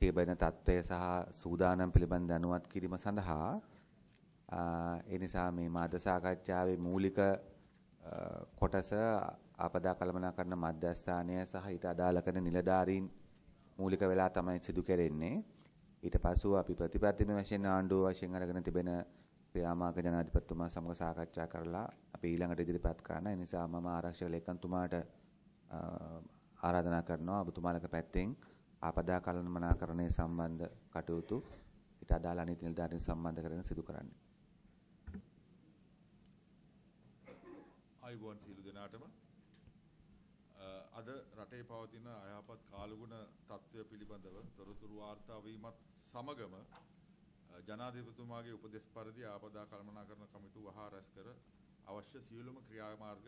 තිබෙන තත්ත්වය සහ සූදානම් පිළිබඳ දැනුවත් කිරීම සඳහා ඒ නිසා මේ මාධ්‍ය සාකච්ඡාවේ මූලික කොටස ආපදා කළමනාකරණ මධ්‍යස්ථානය සහ ඊට අදාළ කරන නිලධාරීන් මූලික වෙලා තමයි සිදු කෙරෙන්නේ. ඊට පසුව අපි ප්‍රතිපත්තින වශයෙන් ආණ්ඩුව වශයෙන් අරගෙන තිබෙන ක්‍රියාමාර්ග ජනාධිපතිතුමා සමග සාකච්ඡා කරලා අපි ඊළඟට ඉදිරිපත් කරන. ඒ නිසා මම ආරක්ෂක ලේකම්තුමාට ආරාධනා කරනවා ඔබතුමාලගේ පැත්තෙන් ආපදා කළමනාකරණය සම්බන්ධ කටයුතු ඊට අදාළ අනිත් නිලධාරීන් සම්බන්ධ කරගෙන සිදු කරන්න. අයිබෝන් සියලු දෙනාටම අද රටේ පවතින අයහපත් කාලගුණ තත්ත්වය පිළිබඳව තොරතුරු වාර්තා වීමත් සමගම ජනාධිපතිතුමාගේ උපදෙස් පරිදි ආපදා කළමනාකරණ කමිටුව වහා රැස් කර අවශ්‍ය සියලුම ක්‍රියාමාර්ග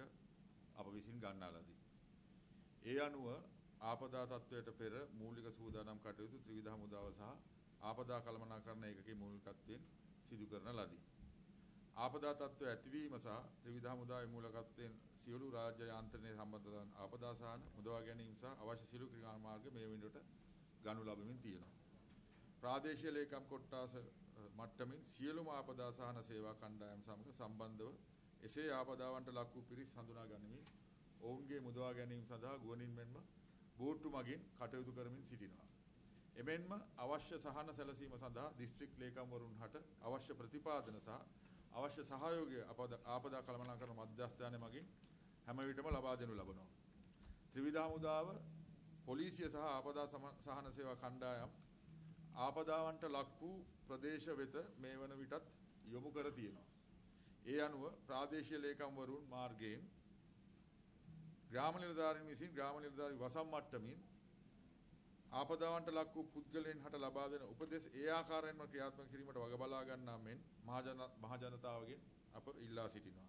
අප විසින් ගන්නා ලදී. ඒ අනුව ආපදා තත්ත්වයට පෙර මූලික සූදානම් කටයුතු ත්‍රිවිධ හමුදාව සහ ආපදා කළමනාකරණ ඒකකයේ මූලිකත්වයෙන් සිදු කරන ලදී. ආපදා තත්ත්වය ඇතිවීම සහ ත්‍රිවිධ හමුදාවේ මූලිකත්වයෙන් සියලු රාජ්‍ය යාන්ත්‍රණය සම්බන්ධ ආපදා සහන මුදවා ගැනීම සහ අවශ්‍ය සියලු ක්‍රියාමාර්ග මේ වෙනකොට ගනු ලබමින් තියෙනවා. ප්‍රාදේශීය ලේකම් කොට්ටාස මට්ටමින් සියලුම ආපදා සහන සේවා කණ්ඩායම් සමග සම්බන්ධව එසේ ආපදාවන්ට ලක් වූ පිරිස් හඳුනා ගනිමින් ඔවුන්ගේ මුදවා ගැනීම සඳහා ගුවනින් මෙන්ම බෝට්ටු මගින් කටයුතු කරමින් සිටිනවා. එමෙන්ම අවශ්‍ය සහන සැලසීම සඳහා දිස්ත්‍රික් ලේකම්වරුන් හට අවශ්‍ය ප්‍රතිපාදන සහ අවශ්‍ය සහයෝගය ආපදා කළමනාකරණ මධ්‍යස්ථානය මගින් හැම විටම ලබා දෙනු ලබනවා. ත්‍රිවිධ හමුදාව පොලිසිය සහ ආපදා සහන සේවා කණ්ඩායම් ආපදාවන්ට ලක් වූ ප්‍රදේශ වෙත මේ වන විටත් යොමු කර තියෙනවා. ඒ අනුව ප්‍රාදේශීය ලේකම්වරුන් මාර්ගයෙන් ග්‍රාම නිලධාරීන් විසින් ග්‍රාම නිලධාරී වසම් මට්ටමින් ආපදාවන්ට ලක් වූ පුද්ගලයන් හට ලබා දෙන උපදෙස් ඒ ආකාරයෙන්ම ක්‍රියාත්මක කිරීමට වග බලා ගන්නා මෙන් මහ ජනතාවගෙන් අප ඉල්ලා සිටිනවා.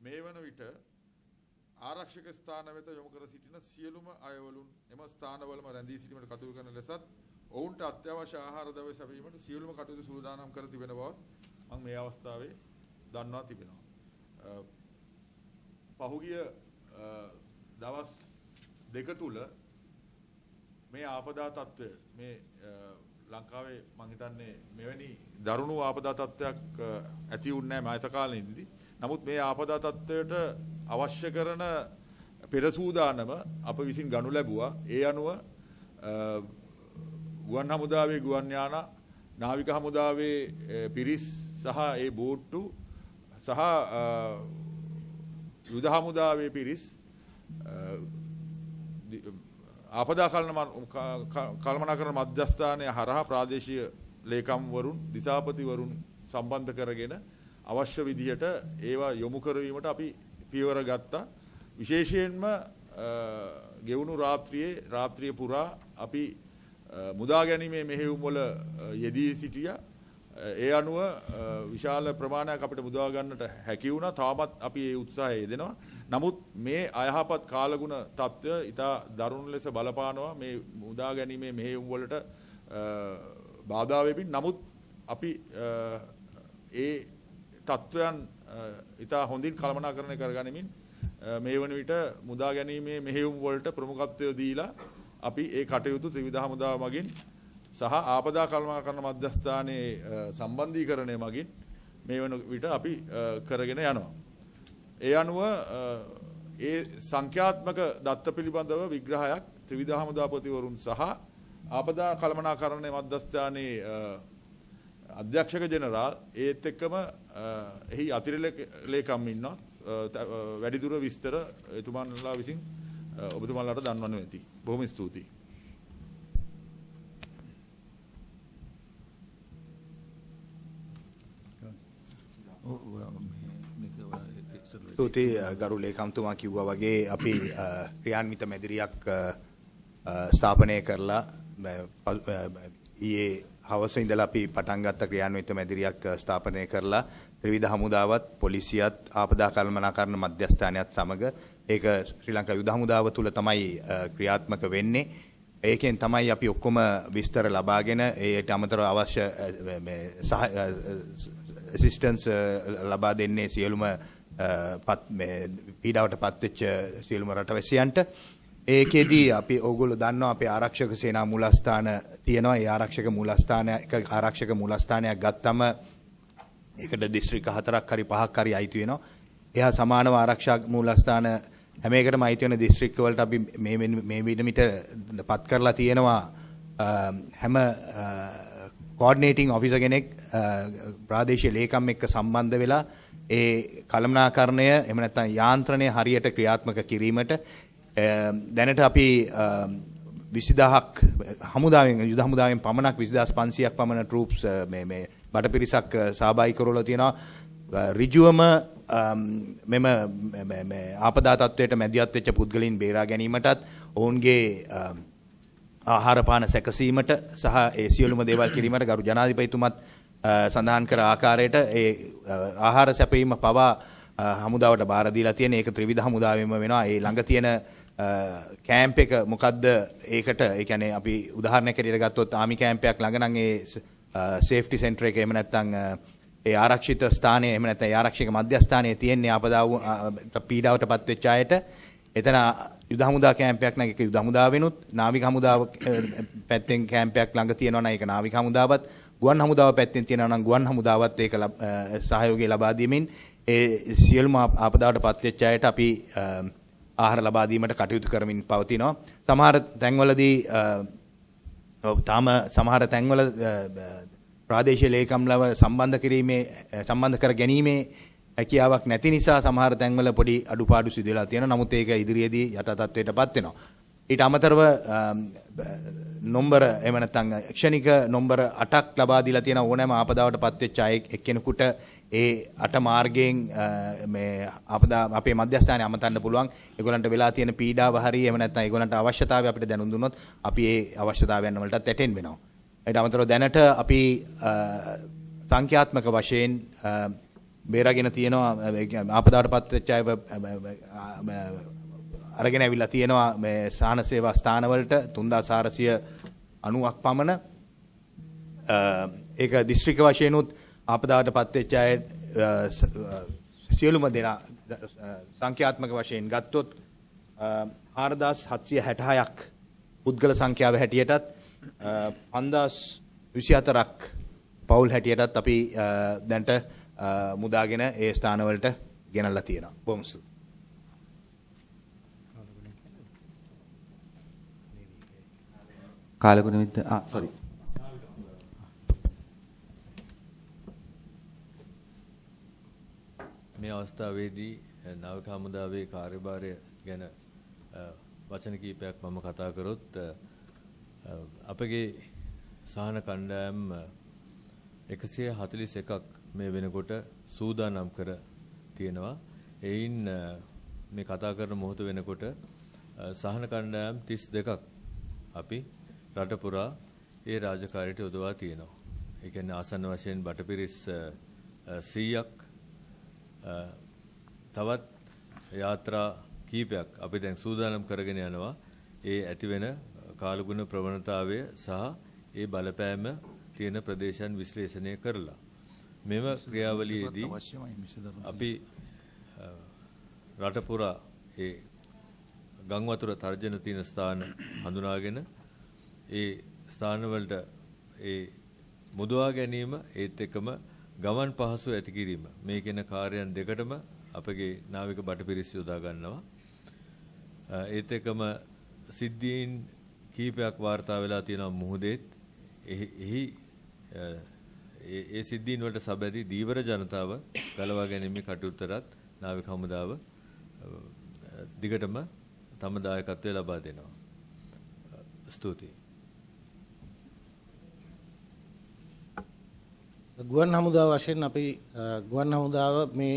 මේ වන විට ආරක්ෂක ස්ථාන වෙත යොමු කර සිටින සියලුම අයවලුන් එම ස්ථානවලම රැඳී සිටීමට කටයුතු කරන ලෙසත් ඔවුන්ට අත්‍යවශ්‍ය ආහාර ද්‍රව්‍ය සැපයීමට සියලුම කටයුතු සූදානම් කර තිබෙන බව මම මේ අවස්ථාවේ දන්වා තිබෙනවා. පහුගිය දවස් දෙක තුල මේ ආපදා තත්ත්වය මේ ලංකාවේ මම හිතන්නේ මෙවැනි දරුණු ආපදා තත්ත්වයක් ඇති වුණේ නැහැ මෑත කාලෙදිදී. නමුත් මේ ආපදා තත්ත්වයට අවශ්‍ය කරන පෙර සූදානම අප විසින් ගනු ලැබුවා. ඒ අනුව ගුවන් හමුදාවේ ගුවන් යාන, නාවික හමුදාවේ පිරිස් සහ ඒ බෝට්ටු සහ යුද හමුදාවේ පිරිස් ආපදා කළමනාකරණ මධ්‍යස්ථානය හරහා ප්‍රාදේශීය ලේකම්වරුන්, දිසාපතිවරුන් සම්බන්ධ කරගෙන අවශ්‍ය විදිහට ඒවා යොමු කරවීමට අපි පියවර ගත්තා. විශේෂයෙන්ම ගෙවුණු රාත්‍රිය පුරා අපි මුදා ගැනීමේ මෙහෙයුම් වල යෙදී සිටියා. ඒ අනුව විශාල ප්‍රමාණයක් අපිට මුදවා ගන්නට හැකි වුණා. තාමත් අපි ඒ උත්සාහය යෙදෙනවා. නමුත් මේ අයහපත් කාලගුණ තත්ත්වය ඉතා දරුණු ලෙස බලපානවා මේ මුදා ගැනීමේ මෙහෙයුම් වලට බාධා වෙමින්. නමුත් අපි ඒ තත්ත්වයන් ඉතා හොඳින් කළමනාකරණය කරගනිමින් මේ වන විට මුදා ගැනීමේ මෙහෙයුම් වලට ප්‍රමුඛත්වය දීලා අපි ඒ කටයුතු ත්‍රිවිධ හමුදාව මගින් සහ ආපදා කළමනාකරණ මධ්‍යස්ථානයේ සම්බන්ධීකරණය මගින් මේ වන විට අපි කරගෙන යනවා. ඒ අනුව ඒ සංඛ්‍යාත්මක දත්ත පිළිබඳව විග්‍රහයක් ත්‍රිවිධ හමුදාපතිවරුන් සහ ආපදා කළමනාකරණ මධ්‍යස්ථානයේ අධ්‍යක්ෂක ජෙනරාල් ඒත් එක්කම එහි අතිරේක ලේකම් ඉන්නවා. වැඩිදුර විස්තර එතුමන්ලා විසින් ඔබතුමාලාට දන්වනු ඇති. බොහොම ස්තුතියි. ස්තුතියි ගරු ලේකම්තුමා කිව්වා වගේ අපි ක්‍රියාන්විත මැදිරියක් ස්ථාපනය කරලා ඊයේ හවස ඉඳලා අපි පටන් ගත්ත ක්‍රියාන්විත මැදිරියක් ස්ථාපනය කරලා ත්‍රිවිධ හමුදාවත් පොලිසියත් ආපදා කළමනාකරණ මධ්‍යස්ථානයත් සමග ඒක ශ්‍රී ලංකා යුද හමුදාව තුල තමයි ක්‍රියාත්මක වෙන්නේ. ඒකෙන් තමයි අපි ඔක්කොම විස්තර ලබාගෙන ඒට අමතරව අවශ්‍ය ඇසිස්ටන්ස් ලබා දෙන්නේ සියලුම පීඩාවට පත්වෙච්ච සියලුම රටවැසියන්ට. ඒකෙදී අපි ඕගොල්ලෝ දන්නවා අපේ ආරක්ෂක සේනා මූලස්ථාන තියෙනවා. ඒ ආරක්ෂක මූලස්ථානයක් ගත්තම ඒකට දිස්ත්‍රික්ක 4ක් හරි 5ක් හරි අයිති වෙනවා. එහා සමානව ආරක්ෂක මූලස්ථාන හැම එකටම අයිති වෙන දිස්ත්‍රික්ක වලට අපි මේ විදිහට පත් කරලා තියෙනවා. හැම කෝඩිනේටිං ඔෆිසර් කෙනෙක් ප්‍රාදේශීය ලේකම් එක්ක සම්බන්ධ වෙලා ඒ කළමනාකරණය එහෙම නැත්නම් යාන්ත්‍රණය හරියට ක්‍රියාත්මක කිරීමට දැනට අපි 20000ක් යුද හමුදාවෙන් පමණක් 20500ක් පමණ ට්‍රූප්ස් මේ බටපිරිසක් සහභාගී කරවලා තියෙනවා. ඍජුවම මෙම ආපදා තත්වයට මැදිහත් වෙච්ච පුද්ගලයන් බේරා ගැනීමටත් ඔවුන්ගේ ආහාර පාන සැකසීමට සහ ඒ සියලුම දේවල් කිරීමට ගරු ජනාධිපතිතුමත් සඳහන් කර ආකාරයට ඒ ආහාර සැපයීම පවා හමුදාවට බාර දීලා තියෙන. ඒක ත්‍රිවිධ හමුදාවෙම වෙනවා. ඒ ළඟ තියෙන කැම්ප් එක මොකද්ද? ඒකට ඒ කියන්නේ අපි උදාහරණයක් හැටියට ගත්තොත් ආමි කැම්පයක් ළඟ නම් ඒ සේෆ්ටි සෙන්ටර් එක එහෙම නැත්නම් ඒ ආරක්ෂිත ස්ථානයේ එහෙම නැත්නම් ඒ ආරක්ෂක මධ්‍යස්ථානයේ තියෙන්නේ ආපදාව පීඩාවටපත් වෙච්ච අයට. එතන යුද හමුදා කැම්පයක් නම් ඒක යුද හමුදාවෙනුත් නාවික හමුදාව පැත්තෙන් කැම්පයක් ළඟ තියෙනවා නම් ඒක නාවික හමුදාවත් ගුවන් හමුදාව පැත්තෙන් තියෙනවා නම් ගුවන් හමුදාවත් ඒක සහයෝගය ලබා දීමින් ඒ සියලුම ආපදාවටපත් වෙච්ච අයට අපි ආහාර ලබා දීමට කටයුතු කරමින් පවතිනවා. සමහර තැන්වලදී තාම සමහර තැන්වල ප්‍රාදේශීය ලේකම්ලව සම්බන්ධ කර ගැනීමේ හැකියාවක් නැති නිසා සමහර තැන්වල පොඩි අඩුපාඩු සිදු වෙලා තියෙනවා. නමුත් ඒක ඉදිරියේදී යථා තත්ත්වයටපත් වෙනවා. ඊට අමතරව නම්බර එහෙම නැත්නම් ක්ෂණික නම්බර 8ක් ලබා දීලා තියෙන ඕනෑම ආපදාවටපත් වෙච්ච අය එක්කෙනෙකුට ඒ 8 මාර්ගයෙන් මේ ආපදා අපේ මධ්‍යස්ථානයේ අමතන්න පුළුවන්. ඒගොල්ලන්ට වෙලා තියෙන පීඩාව හරි එහෙම නැත්නම් ඒගොල්ලන්ට අවශ්‍යතාවය අපිට දැනුම් දුන්නොත් අපි ඒ අවශ්‍යතාවයන් වලටත් ඇටෙන් වෙනවා. ඊට අමතරව දැනට අපි සංඛ්‍යාත්මක වශයෙන් බේරාගෙන තියෙනවා ආපදාවටපත් වෙච්ච අය අරගෙන ඇවිල්ලා තියෙනවා මේ සාහන සේවා ස්ථානවලට 3490ක් පමණ. ඒක දිස්ත්‍රික්ක වශයෙන් උත් ආපදාවටපත් වෙච්ච අය සියලුම දෙනා සංඛ්‍යාත්මක වශයෙන් ගත්තොත් 4766ක් පුද්ගල සංඛ්‍යාව හැටියටත් 5024ක් පවුල් හැටියටත් අපි දැන්ට මුදාගෙන ඒ ස්ථානවලට ගෙනල්ලා තියෙනවා. බොහොම ස්තුතියි. කාලගුණවිද්ද sorry මේ අවස්ථාවේදී නාවික හමුදාවේ කාර්යභාරය ගැන වචන කීපයක් මම කතා කරොත් අපගේ සහන කණ්ඩායම් 141ක් මේ වෙනකොට සූදානම් කර තියෙනවා. එයින් මේ කතා කරන මොහොත වෙනකොට සහන කණ්ඩායම් 32ක් අපි රට පුරා ඒ රාජකාරියට යොදවා තියෙනවා. ඒ කියන්නේ ආසන්න වශයෙන් බටපිරිස් 100ක් තවත් යාත්‍රා කීපයක් අපි දැන් සූදානම් කරගෙන යනවා. ඒ ඇතිවෙන කාලගුණ ප්‍රවණතාවය සහ ඒ බලපෑම තියෙන ප්‍රදේශයන් විශ්ලේෂණය කරලා මෙම ක්‍රියාවලියේදී අපි රට පුරා ඒ ගම් වතුර තර්ජන තියෙන ස්ථාන හඳුනාගෙන ඒ ස්ථානවලට ඒ මුදවා ගැනීම ඒත් එක්කම ගමන් පහසු ඇති කිරීම මේ කියන කාර්යයන් දෙකටම අපගේ නාවික බටපිරිස් යොදා ගන්නවා. ඒත් එක්කම සිද්ධීන් කීපයක් වාර්තා වෙලා තියෙනවා මුහුදේත්. එහි ඒ සිද්ධීන් වලට සබැදී දීවර ජනතාව ගලවා ගැනීමේ කටයුත්තට නාවික හමුදාව දිගටම තම දායකත්වය ලබා දෙනවා. ස්තුතියි. ගුවන් හමුදාව වශයෙන් අපි ගුවන් හමුදාව මේ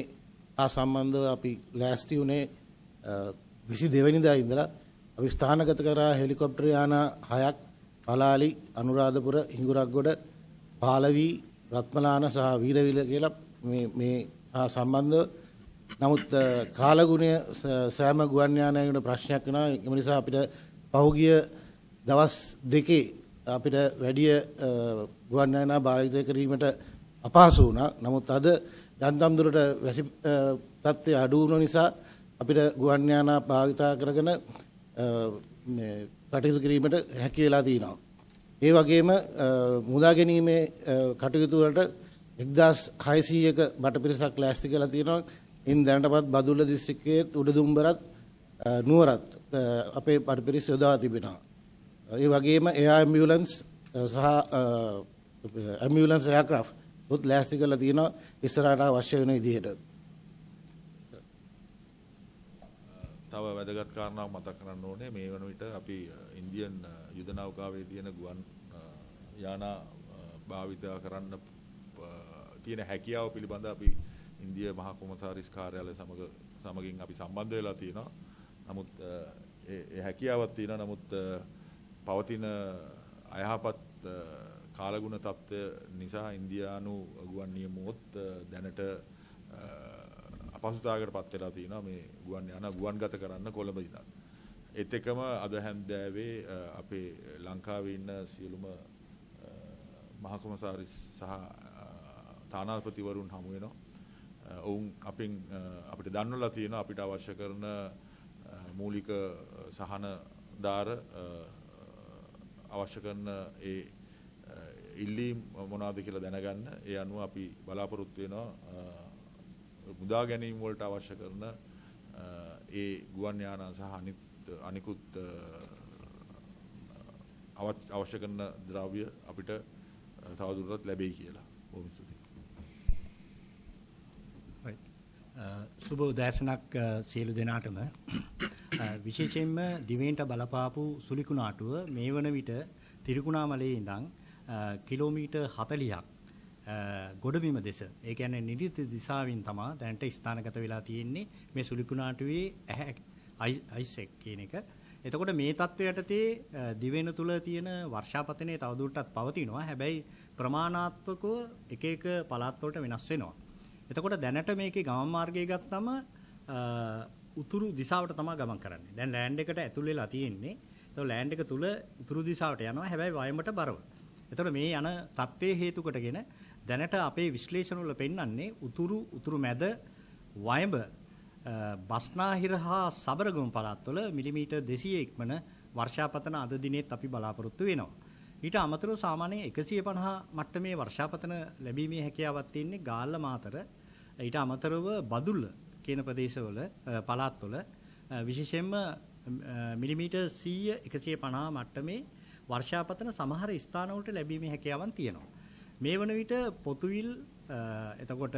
සම්බන්ධව අපි ලෑස්ති වුණේ 22 වෙනිදා ඉඳලා අපි ස්ථානගත කරා හෙලිකොප්ටර් යාන 6ක් පලාලි අනුරාධපුර හිඟුරක්ගොඩ පාලවි රත්මලාන සහ වීරවිල කියලා මේ සම්බන්ධව. නමුත් කාලගුණය සෑම ගුවන් යානයකට ප්‍රශ්නයක් වෙනවා. ඒ නිසා අපිට පහුගිය දවස් දෙකේ අපිට වැඩි ගුවන් යාන භාවිත කිරීමට අපහසු වුණා. නමුත් අද යන්තම් දුරට වැසි තත්ත්වය අඩු වුණ නිසා අපිට ගුවන් යාන භාවිත කරගෙන කටයුතු කිරීමට හැකි වෙලා තියෙනවා. ඒ වගේම මුදා ගැනීමේ කටයුතු වලට 1600ක බටපිරිසක් ලෑස්ති කරලා තියෙනවා. ඉන් දැනටමත් බදුල්ල දිස්ත්‍රික්කයේ උඩදුම්බරත් නුවරත් අපේ බටපිරිස යොදා තිබෙනවා. ඒ වගේම එයා ඇම්බියුලන්ස් සහ ඇම්බියුලන්ස් එයාක්‍රාෆ්ට් උත් ලෑස්ති කරලා තියෙනවා ඉස්සරහට අවශ්‍ය වෙන විදිහට. තව වැදගත් කාරණාවක් මතක් කරන්න ඕනේ මේ වන විට අපි ඉන්දියන් යුද නෞකාවේ තියෙන ගුවන් යානා භාවිත කරන්න තියෙන හැකියාව පිළිබඳ අපි ඉන්දිය මහා කොමසාරිස් කාර්යාලය සමගින් අපි සම්බන්ධ වෙලා තියෙනවා. නමුත් ඒ හැකියාවක් තියෙනවා. නමුත් පවතින අයහපත් කාලගුණ තත්ත්වය නිසා ඉන්දියානු ගුවන් නියමුවොත් දැනට අපහසුතාවයකට පත් වෙලා තියෙනවා මේ ගුවන් යාන ගුවන්ගත කරන්න කොළඹ ඉඳන්. ඒත් එක්කම අද හැන්දෑවේ අපේ ලංකාවේ ඉන්න සියලුම මහා කොමසාරිස් සහ තානාපතිවරුන් හමු වෙනවා. ඔවුන් අපිට දන්වලා තියෙනවා අපිට අවශ්‍ය කරන මූලික සහන දාර අවශ්‍ය කරන ඒ ඉල්ලීම් මොනවද කියලා දැනගන්න. ඒ අනුව අපි බලාපොරොත්තු වෙනවා මුදා ගැනීම වලට අවශ්‍ය කරන ඒ ගුවන් යාන සහ අනිකුත් අවශ්‍ය කරන ද්‍රව්‍ය අපිට තවදුරටත් ලැබෙයි කියලා. බොහොම ස්තුතියි. සුබ උදෑසනක් සියලු දෙනාටම. විශේෂයෙන්ම දිවයිනට බලපාපු සුලිකුණාටුව මේ වන විට තිරිකුණාමලේ ඉඳන් කිලෝමීටර් 40ක් ගොඩබිම දෙස, ඒ කියන්නේ නිරිත දිශාවෙන් තමයි දැනට ස්ථානගත වෙලා තියෙන්නේ මේ සුලිකුණාටුවේ අයිසෙක් කියන එක. එතකොට මේ තත්ත්වයටතේ දිවයින තුල තියෙන වර්ෂාපතනය තවදුරටත් පවතිනවා. හැබැයි ප්‍රමාණාත්මකව එක එක පළාත් වලට වෙනස් වෙනවා. එතකොට දැනට මේකේ ගමන් මාර්ගය ගත්තම උතුරු දිශාවට තමයි ගමන් කරන්නේ. දැන් ලෑන්ඩ් එකට ඇතුල් වෙලා තියෙන්නේ. ඒක ලෑන්ඩ් එක තුල උතුරු දිශාවට යනවා. හැබැයි වයඹට බරව. එතකොට මේ යන තත්ත්වයේ හේතු කොටගෙන දැනට අපේ විශ්ලේෂණ වල පෙන්වන්නේ උතුරු මැද වයඹ බස්නාහිර හා සබරගම පළාත්වල මිලිමීටර් 200 ඉක්මන වර්ෂාපතන අද දිනෙත් අපි බලාපොරොත්තු වෙනවා. ඊට අමතරව සාමාන්‍යයෙන් 150 මට්ටමේ වර්ෂාපතන ලැබීමේ හැකියාවක් තියෙන්නේ ගාල්ල මාතර. ඊට අමතරව බදුල්ල කියන ප්‍රදේශවල පළාත්වල විශේෂයෙන්ම මිලිමීටර් 100 150 මට්ටමේ වර්ෂාපතන සමහර ස්ථානවලට ලැබීමේ හැකියාවක් තියෙනවා. මේ වන විට පොතුවිල් එතකොට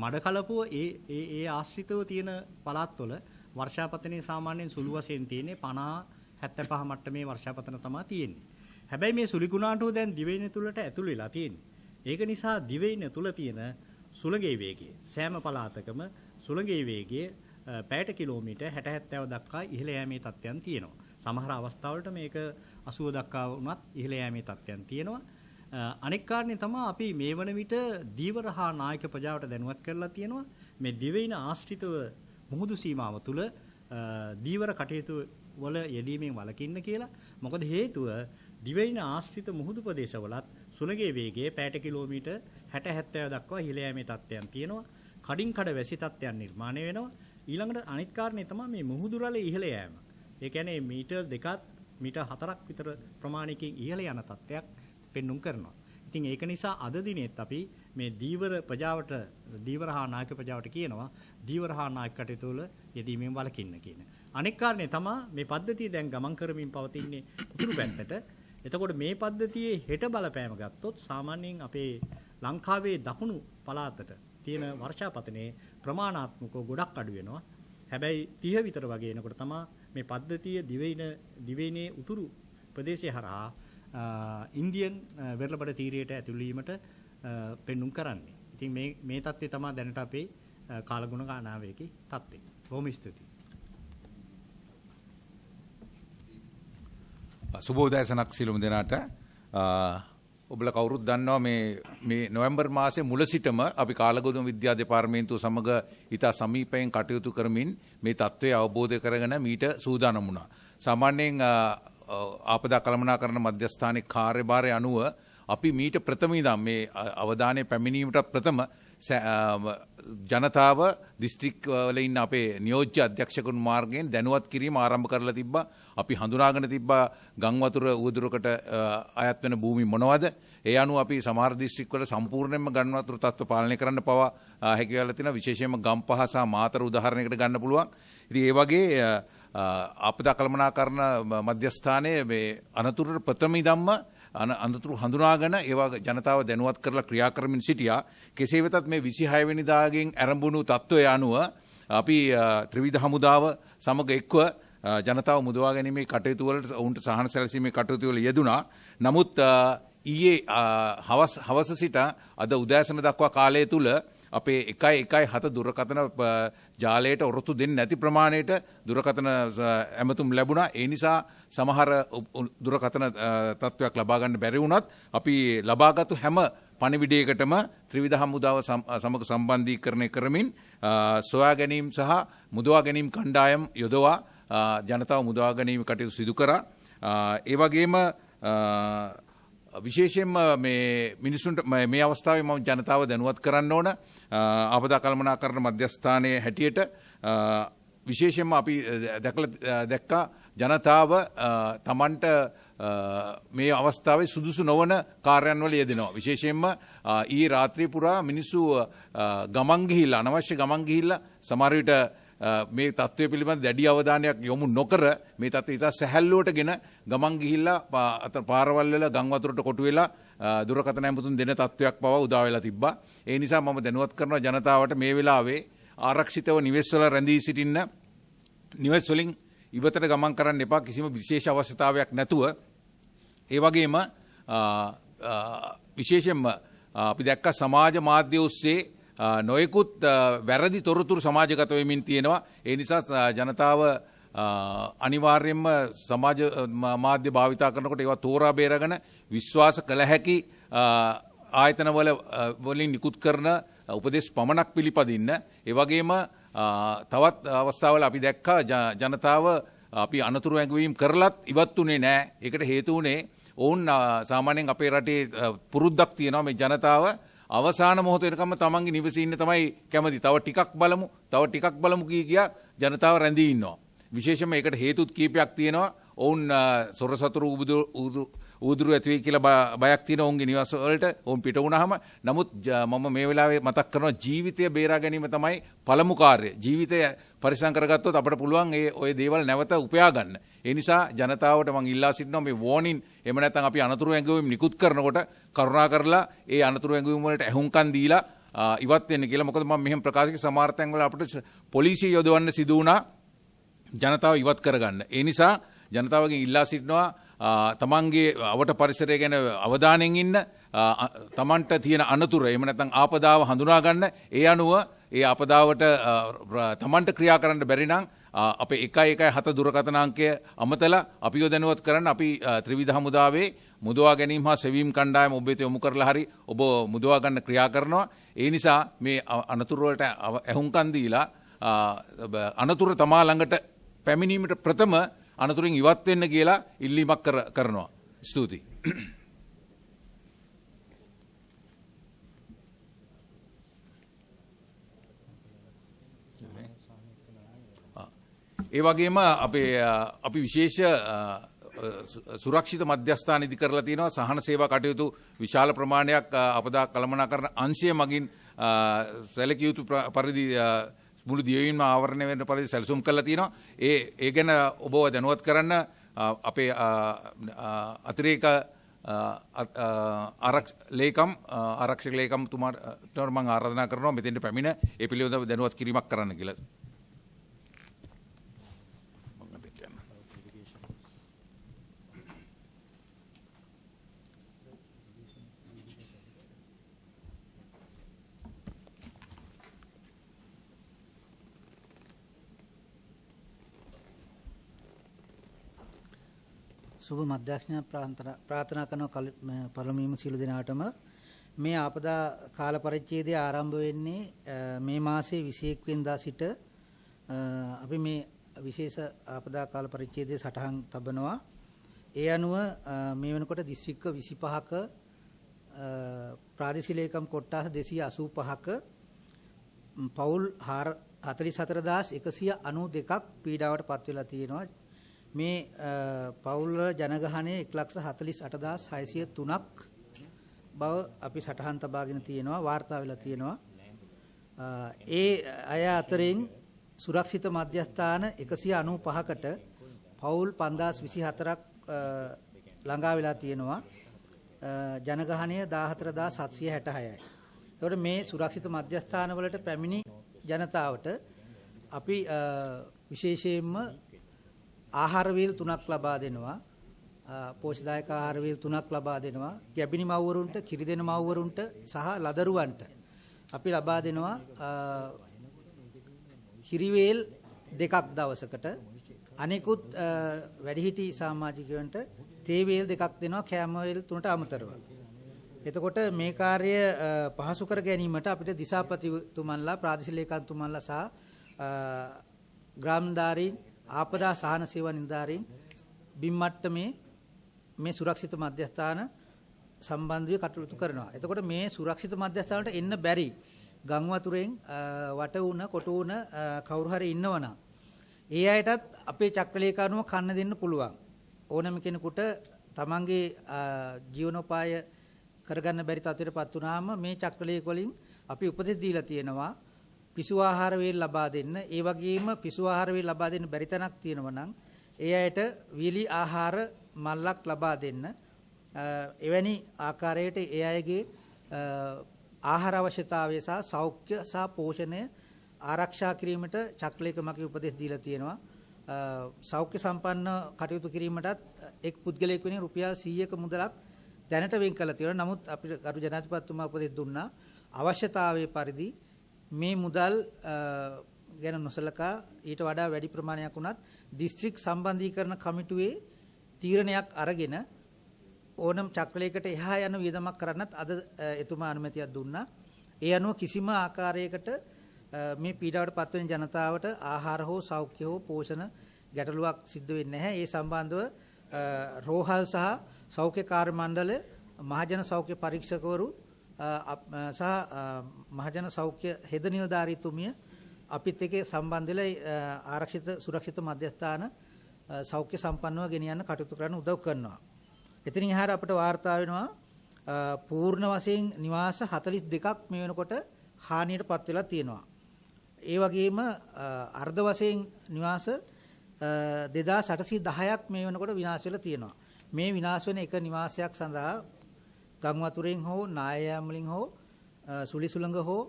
මඩකලපුව ඒ ආශ්‍රිතව තියෙන පළාත්වල වර්ෂාපතනයේ සාමාන්‍යයෙන් සුළු වශයෙන් තියෙන්නේ 50-75 මට්ටමේ වර්ෂාපතන තමයි තියෙන්නේ. හැබැයි මේ සුලිකුණාටුව දැන් දිවයින තුලට ඇතුල් වෙලා තියෙන්නේ. ඒක නිසා දිවයින තුල තියෙන සුළඟේ වේගය සෑම පළාතකම සුළඟේ වේගය පැයට කිලෝමීටර් 60-70 දක්වා ඉහළ යෑමේ තත්ත්වයන් තියෙනවා. සමහර අවස්ථාවලට මේක 80 දක්වා වුණත් ඉහළ යෑමේ තත්ත්වයන් තියෙනවා. අනෙක් කාරණේ තමයි අපි මේ වන විට දීවර හා නායක ප්‍රජාවට දැනුවත් කරලා තියෙනවා මේ දිවයින ආශ්‍රිතව මුහුදු සීමාව තුල දීවර කටයුතු වල යෙදීමෙන් වළකින්න කියලා. මොකද හේතුව දිවයින ආශ්‍රිත මුහුදු ප්‍රදේශවලත් සුළඟේ වේගය පැයට කිලෝමීටර් 60-70 දක්වා ඉහළ යෑමේ තත්ත්වයන් තියෙනවා. කඩින් කඩ වැසි තත්ත්වයන් නිර්මාණය වෙනවා. ඊළඟට අනිත් කාරණේ තමයි මේ මුහුදු රළ ඉහළ යෑම. ඒ කියන්නේ මීටර් 2ක් මීටර් 4ක් විතර ප්‍රමාණයකින් ඉහළ යන තත්ත්වයක් පෙන්눔 කරනවා. ඉතින් ඒක නිසා අද දිනෙත් අපි මේ දීවර ප්‍රජාවට දීවර හා නායක ප්‍රජාවට කියනවා දීවර හා නායක කටයුතු වල යෙදීමෙන් වළකින්න කියන. අනෙක් කාරණේ තමයි මේ පද්ධතිය දැන් ගමන් කරමින් පවතින්නේ උතුරු පැත්තට. එතකොට මේ පද්ධතියේ හෙට බලපෑම ගත්තොත් සාමාන්‍යයෙන් අපේ ලංකාවේ දකුණු පළාතට තියෙන වර්ෂාපතනයේ ප්‍රමාණාත්මකව ගොඩක් අඩු වෙනවා. හැබැයි 30 විතර වගේ එනකොට තමයි මේ පද්ධතිය දිවයිනේ උතුරු ප්‍රදේශය හරහා ඉන්දියන් වෙරළබඩ තීරයට ඇතුල් වීමට පෙන්눔 කරන්නේ. ඉතින් මේ தත්ත්වය තමයි දැනට අපේ කාලගුණ ගණනාවේකී தත්ත්වය. බොහොම ස්තුතියි. සුබෝදෑසනක් සියලුම දෙනාට. ඔබලා කවුරුත් දන්නවා මේ නොවැම්බර් මාසයේ මුල සිටම අපි කාලගුණ විද්‍යා දෙපාර්තමේන්තුව සමග ඉතා සමීපයෙන් කටයුතු කරමින් මේ தત્ත්වය අවබෝධ කරගෙන මීට සූදානම් වුණා. සාමාන්‍යයෙන් ආපදා කළමනාකරණ මධ්‍යස්ථානයේ කාර්යභාරය අනුව අපි මීට ප්‍රථම ඉඳන් මේ අවධානය පැමිණීමට ප්‍රථම ජනතාව දිස්ත්‍රික් වල ඉන්න අපේ නියෝජ්‍ය අධ්‍යක්ෂකතුන් මාර්ගයෙන් දැනුවත් කිරීම ආරම්භ කරලා තිබ්බා. අපි හඳුනාගෙන තිබ්බා ගම් වතුර උවදුරකට අයත් වෙන භූමි මොනවද? ඒ අනුව අපි සමහර දිස්ත්‍රික් වල සම්පූර්ණයෙන්ම ගම් වතුර තත්ත්ව පාලනය කරන්න පවා හැකි වෙලා තියෙනවා. විශේෂයෙන්ම ගම්පහ සහ මාතර උදාහරණයකට ගන්න පුළුවන්. ඉතින් ඒ වගේ ආපදා කළමනාකරණ මධ්‍යස්ථානයේ මේ අනතුරට ප්‍රථම ඉදම්ම අනතුරු හඳුනාගෙන ඒවා ජනතාව දැනුවත් කරලා ක්‍රියා කරමින් සිටියා. කෙසේ වෙතත් මේ 26 වෙනිදාගෙන් ආරම්භුණු තත්ත්වය අනුව අපි ත්‍රිවිධ හමුදාව සමග එක්ව ජනතාව මුදවා ගැනීමේ කටයුතු වලට ඔවුන්ට සහන සැලසීමේ කටයුතු වල යෙදුණා. නමුත් ඊයේ හවස සිට අද උදෑසන දක්වා කාලය තුල අපේ 117 දුරකථන ජාලයට ඔරොත්තු දෙන්නේ නැති ප්‍රමාණයට දුරකථන ඇමතුම් ලැබුණා. ඒ නිසා සමහර දුරකථන තත්ත්වයක් ලබා ගන්න බැරි වුණත් අපි ලබාගත්තු හැම පණිවිඩයකටම ත්‍රිවිධ හමුදාව සමග සම්බන්ධීකරණය කරමින් සොයා ගැනීම සහ මුදවා ගැනීම කණ්ඩායම් යොදවා ජනතාව මුදවා ගැනීම කටයුතු සිදු කරා. ඒ වගේම විශේෂයෙන්ම මේ මිනිසුන්ට මේ අවස්ථාවේ මම ජනතාව දැනුවත් කරන්න ඕන ආපදා කළමනාකරණ මධ්‍යස්ථානයේ හැටියට විශේෂයෙන්ම අපි දැක්කා ජනතාව තමන්ට මේ අවස්ථාවේ සුදුසු නොවන කාර්යයන් වල යෙදෙනවා. විශේෂයෙන්ම ඊයේ රාත්‍රිය පුරා මිනිස්සු ගමන් ගිහිල්ලා අනවශ්‍ය ගමන් ගිහිල්ලා සමහර විට මේ තත්ත්වය පිළිබඳ දැඩි අවධානයක් යොමු නොකර මේ තත්ත්වය ඉතා සැහැල්ලුවටගෙන ගමන් ගිහිල්ලා පාරවල් වල ගම් වතුරට කොටු වෙලා දුරකථන ඇමතුම් දෙන තත්ත්වයක් පවා උදා වෙලා තිබ්බා. ඒ නිසා මම දැනුවත් කරනවා ජනතාවට මේ වෙලාවේ ආරක්ෂිතව නිවෙස් වල රැඳී සිටින්න, නිවෙස් වලින් ඉවතට ගමන් කරන්න එපා කිසිම විශේෂ අවශ්‍යතාවයක් නැතුව. ඒ වගේම විශේෂයෙන්ම අපි දැක්ක සමාජ මාධ්‍ය ඔස්සේ නොයෙකුත් වැරදි තොරතුරු සමාජගත වෙමින් තියෙනවා. ඒ නිසා ජනතාව අනිවාර්යයෙන්ම සමාජ මාධ්‍ය භාවිතා කරනකොට ඒවා තෝරා බේරගෙන විශ්වාස කළ හැකි ආයතන වලින් නිකුත් කරන උපදෙස් පමණක් පිළිපදින්න. ඒ වගේම තවත් අවස්ථාවල අපි දැක්කා ජනතාව අපි අනතුරු ඇඟවීම් කරලත් ඉවත් උනේ නැහැ. ඒකට හේතු උනේ ඔවුන් සාමාන්‍යයෙන් අපේ රටේ පුරුද්දක් තියෙනවා මේ ජනතාව අවසාන මොහොත වෙනකම්ම තමන්ගේ නිවසේ ඉන්න තමයි කැමති. තව ටිකක් බලමු කියා ජනතාව රැඳී ඉන්නවා. විශේෂයෙන්ම ඒකට හේතුත් කීපයක් තියෙනවා. ඔවුන් සොරසතුරු උදුරු ඇති වෙයි කියලා බයක් තියෙන ඔවුන්ගේ නිවස වලට ඔවුන් පිට වුණාම. නමුත් මම මේ වෙලාවේ මතක් කරනවා ජීවිතය බේරා ගැනීම තමයි පළමු කාර්යය. ජීවිතය පරිසම් කරගත්තොත් අපිට පුළුවන් ඔය දේවල් නැවත උපයා ගන්න. ඒ නිසා ජනතාවට මම ඉල්ලා සිටිනවා මේ වෝනින් එහෙම නැත්නම් අපි අනතුරු ඇඟවීම් නිකුත් කරනකොට කරුණා කරලා ඒ අනතුරු ඇඟවීම් වලට ඇහුම්කන් දීලා ඉවත් වෙන්න කියලා. මොකද මම මෙහෙම ප්‍රකාශ කළ සමහර තැන්වල අපිට පොලිසිය යොදවන්න සිදු වුණා ජනතාව ඉවත් කරගන්න. ඒ නිසා ජනතාවගෙන් ඉල්ලා සිටිනවා තමන්ගේ අවට පරිසරය ගැන අවධානයෙන් ඉන්න, තමන්ට තියෙන අනතුර එහෙම නැත්නම් ආපදාව හඳුනා ගන්න, ඒ අනුව ඒ ආපදාවට තමන්ට ක්‍රියා කරන්න බැරි නම් අපේ 117 දුරකථන අංකය අමතලා අපිව දැනුවත් කරන්න. අපි ත්‍රිවිධ හමුදාවේ මුදවා ගැනීම හා සෙවීම් කණ්ඩායම ඔබ වෙත යොමු කරලා හරි ඔබ මුදවා ගන්න ක්‍රියා කරනවා. ඒ නිසා මේ අනතුරු වලට ඇහුම්කන් දීලා අනතුරු තමා ළඟට පැමිණීමට ප්‍රථම අනතුරින් ඉවත් වෙන්න කියලා ඉල්ලීමක් කරනවා. ස්තුතියි. ඒ වගේම අපි විශේෂ සුරක්ෂිත මධ්‍යස්ථාන ඉදි කරලා තියෙනවා. සහන සේවා කටයුතු විශාල ප්‍රමාණයක් අපදා කළමනාකරණ අංශය මගින් සැලකිය යුතු පරිදි මුළු දියවීම ආවරණය වෙන පරිදි සැලසුම් කරලා තියෙනවා. ඒ ගැන ඔබව දැනුවත් කරන්න අපේ අතිරේක ආරක්ෂක ලේකම්තුමාට මම ආරාධනා කරනවා මෙතෙන්ට පැමිණ ඒ පිළිබඳව දැනුවත් කිරීමක් කරන්න කියලා. සුබ මධ්‍යක්ෂණ ප්‍රාර්ථනා කරන පළමුවීම සියලු දෙනාටම මේ ආපදා කාල පරිච්ඡේදය ආරම්භ වෙන්නේ මේ මාසයේ 21 වෙනිදා සිට අපි මේ විශේෂ ආපදා කාල පරිච්ඡේදය සටහන් තබනවා. ඒ අනුව මේ වෙනකොට දිස්ත්‍රික්ක 25ක ප්‍රාදේශීය ලේකම් කොට්ටාස 285ක පවුල් 44192ක් පීඩාවට පත් වෙලා තියෙනවා. මේ පවුල් ජනගහනය 148603ක් බව අපි සටහන් තබාගෙන තියෙනවා, වාර්තා වෙලා තියෙනවා. ඒ අය අතරින් සුරක්ෂිත මධ්‍යස්ථාන 195කට පවුල් 5024ක් ළඟා වෙලා තියෙනවා. ජනගහනය 14766යි. ඒකට මේ සුරක්ෂිත මධ්‍යස්ථාන වලට පැමිණි ජනතාවට අපි විශේෂයෙන්ම ආහාර වේල් 3ක් ලබා දෙනවා. පෝෂ්‍යදායක ආහාර වේල් 3ක් ලබා දෙනවා. ගැබිණි මව්වරුන්ට, කිරි දෙන මව්වරුන්ට සහ ලදරුවන්ට අපි ලබා දෙනවා කිරි වේල් 2ක් දවසකට. අනෙකුත් වැඩිහිටි සමාජිකයන්ට තේ වේල් 2ක් දෙනවා කෑම වේල් 3ට අමතරව. එතකොට මේ කාර්ය පහසු කර ගැනීමට අපිට දිසාපතිතුමන්ලා, ප්‍රාදේශීය ලේකම්තුමන්ලා සහ ග්‍රාමදාරීන්, ආපදා සහන සේවා නිලධාරීන් බිම් මට්ටමේ මේ සුරක්ෂිත මධ්‍යස්ථාන සම්බන්ධව කටයුතු කරනවා. එතකොට මේ සුරක්ෂිත මධ්‍යස්ථානට එන්න බැරි ගම් වතුරෙන් වට වුණ, කොට වුණ කවුරු හරි ඉන්නවනම් ඒ අයටත් අපේ චක්‍රලේඛානුව කන්න දෙන්න පුළුවන්. ඕනම කෙනෙකුට තමන්ගේ ජීවනෝපාය කරගන්න බැරි තත්ත්වයකටපත් වුණාම මේ චක්‍රලේඛ වලින් අපි උපදෙස් දීලා තියෙනවා පිසු ආහාර වේල් ලබා දෙන්න. ඒ වගේම පිසු ආහාර වේල් ලබා දෙන්න බැරි තැනක් තියෙනවා නම් ඒ අයට වීලි ආහාර මල්ලක් ලබා දෙන්න. එවැනි ආකාරයට ඒ අයගේ ආහාර අවශ්‍යතාවය සහ සෞඛ්‍ය සහ පෝෂණය ආරක්ෂා කිරීමට චක්‍රලේඛ මගේ උපදෙස් දීලා තියෙනවා. සෞඛ්‍ය සම්පන්න කටයුතු කිරීමටත් එක් පුද්ගලයෙක් වෙනින් රුපියල් 100ක මුදලක් දැනට වෙන් කළා තියෙනවා. නමුත් අපිට ගරු ජනාධිපතිතුමා උපදෙස් දුන්නා අවශ්‍යතාවයේ පරිදි මේ මුදල් ගැන නොසලකා ඊට වඩා වැඩි ප්‍රමාණයක් වුණත් දිස්ත්‍රික් සම්බන්ධීකරණ කමිටුවේ තීරණයක් අරගෙන ඕනම චක්‍රලයකට එහා යන වියදමක් කරන්නත් අද එතුමා අනුමැතියක් දුන්නා. ඒ අනුව කිසිම ආකාරයකට මේ පීඩාවට පත්වෙන ජනතාවට ආහාර හෝ සෞඛ්‍ය හෝ පෝෂණ ගැටලුවක් සිද්ධ වෙන්නේ නැහැ. ඒ සම්බන්ධව රෝහල් සහ සෞඛ්‍ය කාර්ය මණ්ඩල, මහජන සෞඛ්‍ය පරීක්ෂකවරු සහ මහජන සෞඛ්‍ය හෙද නිලධාරීතුමිය අපිත් එක්ක සම්බන්ධ වෙලා ආරක්ෂිත සුරක්ෂිත මධ්‍යස්ථාන සෞඛ්‍ය සම්පන්නව ගෙනියන්න කටයුතු කරන්න උදව් කරනවා. එතනින් එහාට අපිට වාර්තා වෙනවා පූර්ණ වශයෙන් නිවාස 42ක් මේ වෙනකොට හානියටපත් වෙලා තියෙනවා. ඒ වගේම අර්ධ වශයෙන් නිවාස 2810ක් මේ වෙනකොට විනාශ වෙලා තියෙනවා. මේ විනාශ වෙන එක නිවාසයක් සඳහා ගම් වතුරෙන් හෝ නායයන් වලින් හෝ සුලි සුළඟ හෝ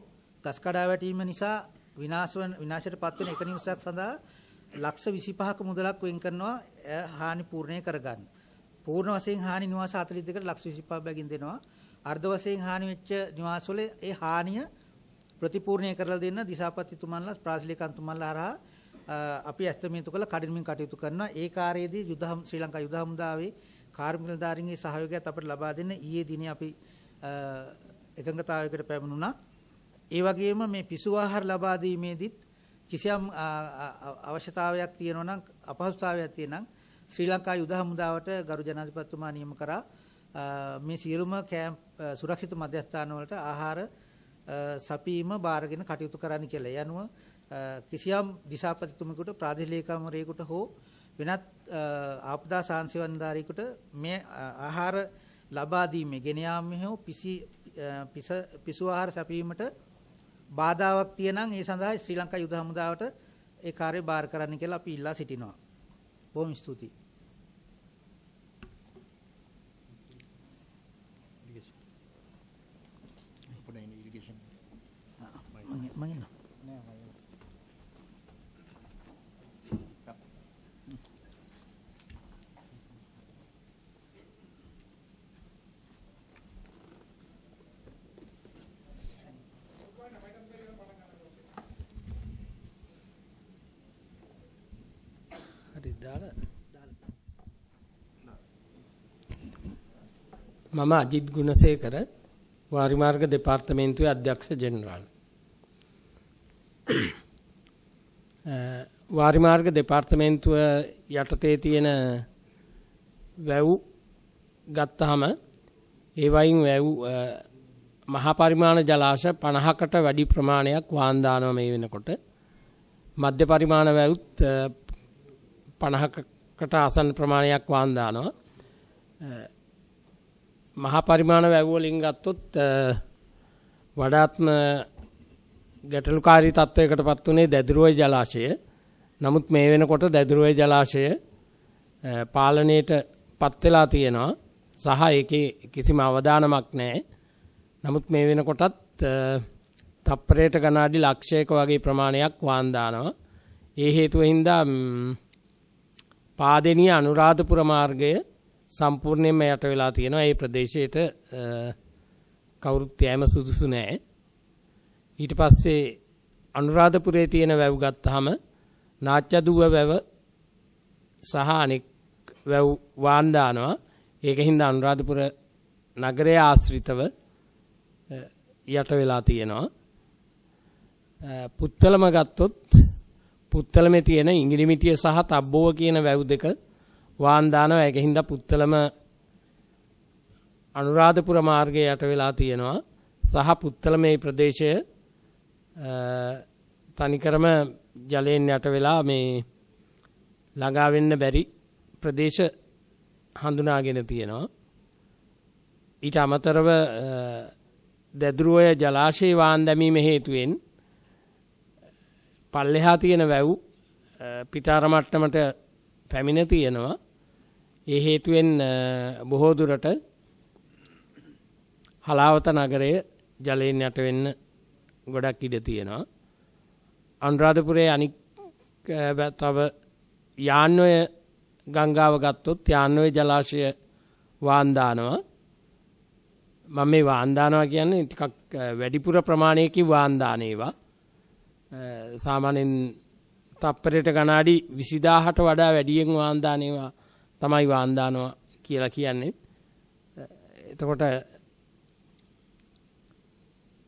ගස් කඩා වැටීම නිසා විනාශයටපත් වෙන එක නිවාසයක් සඳහා ලක්ෂ 25ක මුදලක් වෙන් කරනවා හානි පූර්ණය කරගන්න. පූර්ණ වශයෙන් හානි නිවාස 42කට ලක්ෂ 25ක් බැගින් දෙනවා. අර්ධ වශයෙන් හානි වෙච්ච නිවාසවල ඒ හානිය ප්‍රතිපූර්ණය කරලා දෙන්න දිසාපතිතුමන්ලා, ප්‍රාදේශීයකන්තුමන්ලා හරහා අපි ඇස්තමේන්තු කළ කඩිනමින් කටයුතු කරනවා. ඒ කාර්යයේදී ශ්‍රී ලංකා යුද හමුදාවේ කාර්මික නිලධාරීන්ගේ සහයෝගයත් අපිට ලබා දෙන්න ඊයේ දිනේ අපි එකඟතාවයකට පැමිණුණා. ඒ වගේම මේ පිසු ආහාර ලබා දීමේදීත් කිසියම් අවශ්‍යතාවයක් තියෙනවා නම්, අපහසුතාවයක් තියෙනවා නම් ශ්‍රී ලංකා යුද හමුදාවට ගරු ජනාධිපතිතුමා නියම කරා මේ සියලුම කැම්ප් සුරක්ෂිත මධ්‍යස්ථාන වලට ආහාර සපීම බාරගෙන කටයුතු කරන්න කියලා. ඒ අනුව කිසියම් දිසාපතිතුමෙකුට, ප්‍රාදේශීය ලේකම්වරයෙකුට හෝ වෙනත් ආපදා සාංශවන්දාරියෙකුට මේ ආහාර ලබා දීමේ, ගෙන යාමේ හෝ පිසු ආහාර සැපීමට බාධාවක් තියෙනම් ඒ සඳහා ශ්‍රී ලංකා යුද හමුදාවට ඒ කාර්යය බාර කරන්න කියලා අපි ඉල්ලා සිටිනවා. බොහොම ස්තුතියි. මම අජිත් ගුණසේකර, වාරිමාර්ග දෙපාර්තමේන්තුවේ අධ්‍යක්ෂ ජෙනරාල්. වාරිමාර්ග දෙපාර්තමේන්තුව යටතේ තියෙන වැව් ගත්තාම ඒ වයින් වැව් මහා පරිමාණ ජලාශ 50කට වැඩි ප්‍රමාණයක් වාන් දානවා මේ වෙනකොට. මධ්‍ය පරිමාණ වැවුත් 50කට ආසන්න ප්‍රමාණයක් වාන් දානවා. මහා පරිමාණ වැව් වලින් ගත්තොත් වඩාත්ම ගැටලුකාරී තත්වයකටපත් උනේ දැදුරුවයි ජලාශය. නමුත් මේ වෙනකොට දැදුරුවයි ජලාශය පාලනයට පත් වෙලා තියෙනවා සහ ඒකේ කිසිම අවදානමක් නැහැ. නමුත් මේ වෙනකොටත් තප්පරයට ගණාඩි ලක්ෂයක වගේ ප්‍රමාණයක් වාන් දානවා. ඒ හේතුව හින්දා පාදෙනිය අනුරාධපුර මාර්ගය සම්පූර්ණයෙන්ම යට වෙලා තියෙනවා. ඒ ප්‍රදේශයට කවුරුත් යෑම සුදුසු නැහැ. ඊට පස්සේ අනුරාධපුරයේ තියෙන වැව් ගත්තාම නාච්චදුව වැව සහ අනෙක් වැව් වාන් දානවා. ඒකින්ද අනුරාධපුර නගරය ආශ්‍රිතව යට වෙලා තියෙනවා. පුත්තලම ගත්තොත් පුත්තලමේ තියෙන ඉංගිරිමිටිය සහ තබ්බෝව කියන වැව් දෙක වාන් දානවා. ඒකින්ද පුත්තලම අනුරාධපුර මාර්ගයේ යට වෙලා තියෙනවා. සහ පුත්තලමේ ප්‍රදේශය තනිකරම ජලයෙන් යට වෙලා මේ ළඟා වෙන්න බැරි ප්‍රදේශ හඳුනාගෙන තියෙනවා. ඊට අමතරව දැදුරුවය ජලාශයේ වාන් දැමීම හේතුවෙන් පල්ලෙහා තියෙන වැව් පිටාර මට්ටමට පැමිණ තියෙනවා. ඒ හේතුවෙන් බොහෝ දුරට හලාවත නගරය ජලයෙන් යට වෙන්න ගොඩක් ඉඩ තියෙනවා. අනුරාධපුරයේ අනික් තව යාන්වය ගංගාව ගත්තොත් යාන්වය ජලාශය වාන් දානවා. මම මේ වාන් දානවා කියන්නේ ටිකක් වැඩිපුර ප්‍රමාණයකින් වාන් දාන ඒවා. සාමාන්‍යයෙන් තප්පරයට ගණාඩි 20000ට වඩා වැඩියෙන් වාන් දාන ඒවා තමයි වාන් දානවා කියලා කියන්නේ. එතකොට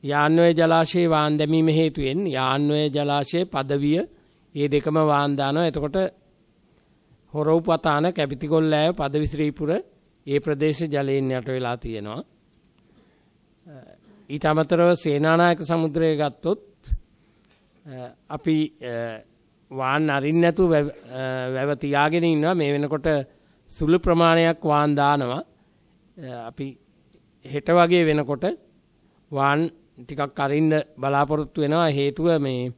යාන්වය ජලාශයේ වාන් දැමීම හේතුවෙන් යාන්වය ජලාශයේ පදවිය මේ දෙකම වාන් දානවා. එතකොට හොරව්පතාන කැපිතිගොල්ලෑව පදවි ශ්‍රීපුර ඒ ප්‍රදේශ ජලයෙන් යට වෙලා තියෙනවා. ඊට අමතරව සේනානායක සමුද්‍රය ගත්තොත් අපි වාන් අරින්න නැතුව වැව තියාගෙන ඉන්නවා. මේ වෙනකොට සුළු ප්‍රමාණයක් වාන් දානවා. අපි හෙට වගේ වෙනකොට වාන් ටිකක් අරින්න බලාපොරොත්තු වෙනවා. හේතුව මේ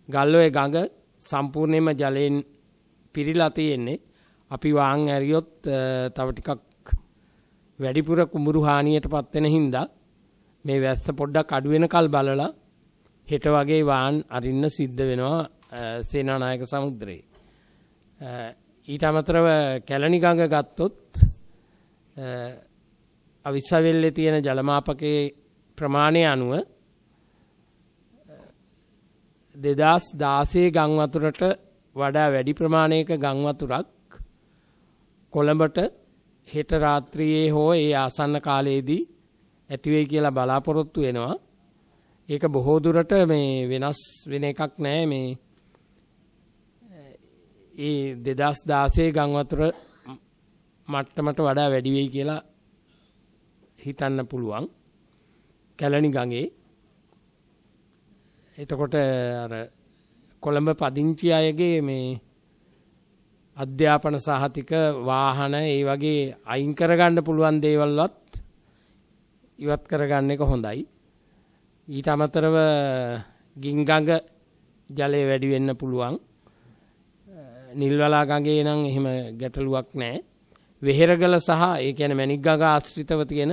ගල්ඔය ගඟ සම්පූර්ණයෙන්ම ජලයෙන් පිරීලා තියෙන්නේ. අපි වාන් ඇරියොත් තව ටිකක් වැඩිපුර කුඹුරු හානියටපත් වෙන හින්දා මේ වැස්ස පොඩ්ඩක් අඩු වෙනකල් බලලා හෙට වගේ වාන් අරින්න සිද්ධ වෙනවා සේනානායක සමුද්‍රයේ. ඊට අමතරව කැලණි ගඟ ගත්තොත් අවිස්සවෙල්ලේ තියෙන ජලමාපකයේ ප්‍රමාණය අනුව 2016 ගම් වතුරට වඩා වැඩි ප්‍රමාණයක ගම් වතුරක් කොළඹට හෙට රාත්‍රියේ හෝ ඒ ආසන්න කාලයේදී ඇති වෙයි කියලා බලාපොරොත්තු වෙනවා. ඒක බොහෝ දුරට මේ වෙනස් වෙන එකක් නෑ. මේ ඒ 2016 ගම් වතුර මට්ටමට වඩා වැඩි වෙයි කියලා හිතන්න පුළුවන් කැලණි ගඟේ. එතකොට අර කොළඹ පදිංචි අයගේ මේ අධ්‍යාපන සහතික වාහන ඒ වගේ අයින් කරගන්න පුළුවන් දේවල්වත් ඉවත් කරගන්න එක හොඳයි. ඊට අමතරව ගින්ගඟ ජලය වැඩි වෙන්න පුළුවන්. නිල්වලා ගඟේ නම් එහෙම ගැටලුවක් නැහැ. වෙහෙරගල සහ ඒ කියන්නේ මැණික් ගඟ ආශ්‍රිතව තියෙන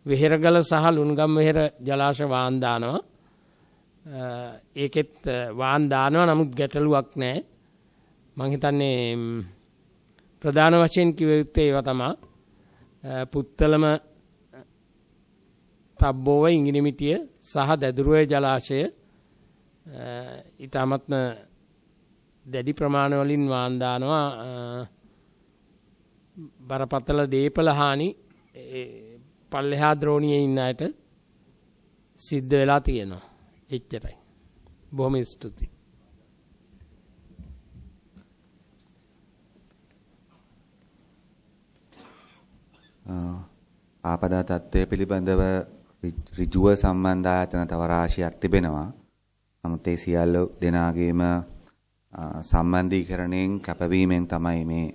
වෙහෙරගල සහ ලුණුගම් වෙහෙර ජලාශ වාන් දානවා. ඒකෙත් වාන් දානවා. නමුත් ගැටලුවක් නැහැ. මම හිතන්නේ ප්‍රධාන වශයෙන් කිව යුත්තේ ඒවා තමයි පුත්තලම තබ්බෝව ඉංගිරිමිටිය සහ දැදුරුවේ ජලාශය ඊටමත්ම දැඩි ප්‍රමාණ වලින් වාන් දානවා. බරපතල දීපල හානි පල්ලෙහා ද්‍රෝණියේ ඉන්න අයට සිද්ධ වෙලා තියෙනවා. එච්චරයි. බොහොම ස්තුතියි. ආපදා තත්ත්වය පිළිබඳව ඍජුව සම්බන්ධ ආයතන තව රාශියක් තිබෙනවා. නමුත් ඒ සියල්ල දෙනාගේම සම්බන්ධීකරණයෙන් කැපවීමෙන් තමයි මේ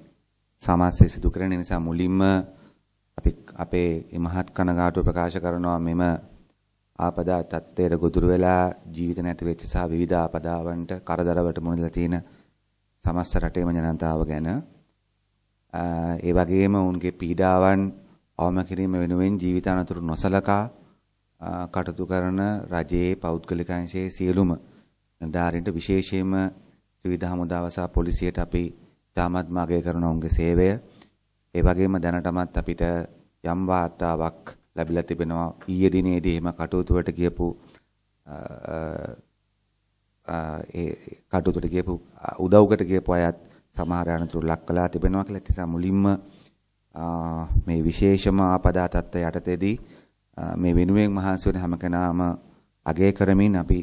සමස්තය සිදු කරන නිසා මුලින්ම අපි අපේ මහත් කනගාටුව ප්‍රකාශ කරනවා මෙම ආපදා තත්ත්වයට ගොදුරු වෙලා ජීවිත නැති වෙච්ච සහ විවිධ ආපදාවන්ට කරදරවලට මුහුණ දලා තියෙන සමස්ත රටේම ජනතාව ගැන ඒ වගේම උන්ගේ පීඩාවන් අවම කිරීම වෙනුවෙන් ජීවිත අනතුරු නොසලකා කටයුතු කරන රජයේ පෞද්ගලික අංශයේ සියලුම නිලධාරීන්ට විශේෂයෙන්ම ත්‍රිවිධ හමුදාව සහ පොලිසියට අපි තාමත් මාගේ කරන උන්ගේ සේවය ඒ වගේම දැනටමත් අපිට යම් වාර්තාවක් ලැබිලා තිබෙනවා ඊයේ දිනේදී එහෙම කටයුතු වලට ගියපු ඒ කටයුතු වලට ගියපු උදව්කට ගියපු අයත් සමහර අනතුරු ලක් කළා තිබෙනවා කියලා. ඒ නිසා මුලින්ම මේ විශේෂම ආපදා තත්ත්වය යටතේදී මේ වෙනුවෙන් මහන්සි වෙන හැම කෙනාම අගය කරමින් අපි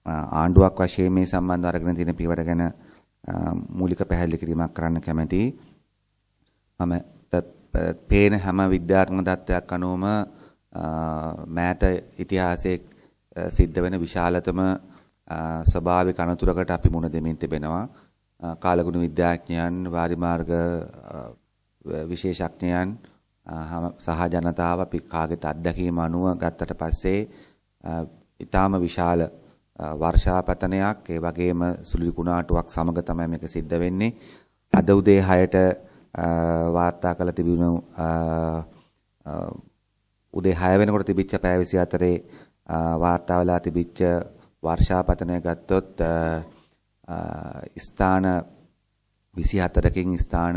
ආණ්ඩුවක් වශයෙන් මේ සම්බන්ධව අරගෙන තියෙන පියවර ගැන මූලික පැහැදිලි කිරීමක් කරන්න කැමැතියි. මම පේන හැම විද්‍යාත්මක තත්ත්වයක් අනුවම මෑත ඉතිහාසයේ සිද්ධ වෙන විශාලතම ස්වභාවික අනතුරකට අපි මුහුණ දෙමින් තිබෙනවා. කාලගුණ විද්‍යාඥයන්, වාරිමාර්ග විශේෂඥයන් සහ ජනතාව අපි කාගෙත් අත්දැකීම අනුව ගත්තට පස්සේ ඊටාම විශාල වර්ෂාපතනයක් ඒ වගේම සුළු කුණාටුවක් සමග තමයි මේක සිද්ධ වෙන්නේ. අද උදේ 6ට වාර්තා කළ තිබුණු උදේ 6 වෙනකොට තිබිච්ච පැය 24 වාර්තා වෙලා තිබිච්ච වර්ෂාපතනය ගත්තොත් ස්ථාන 24කින් ස්ථාන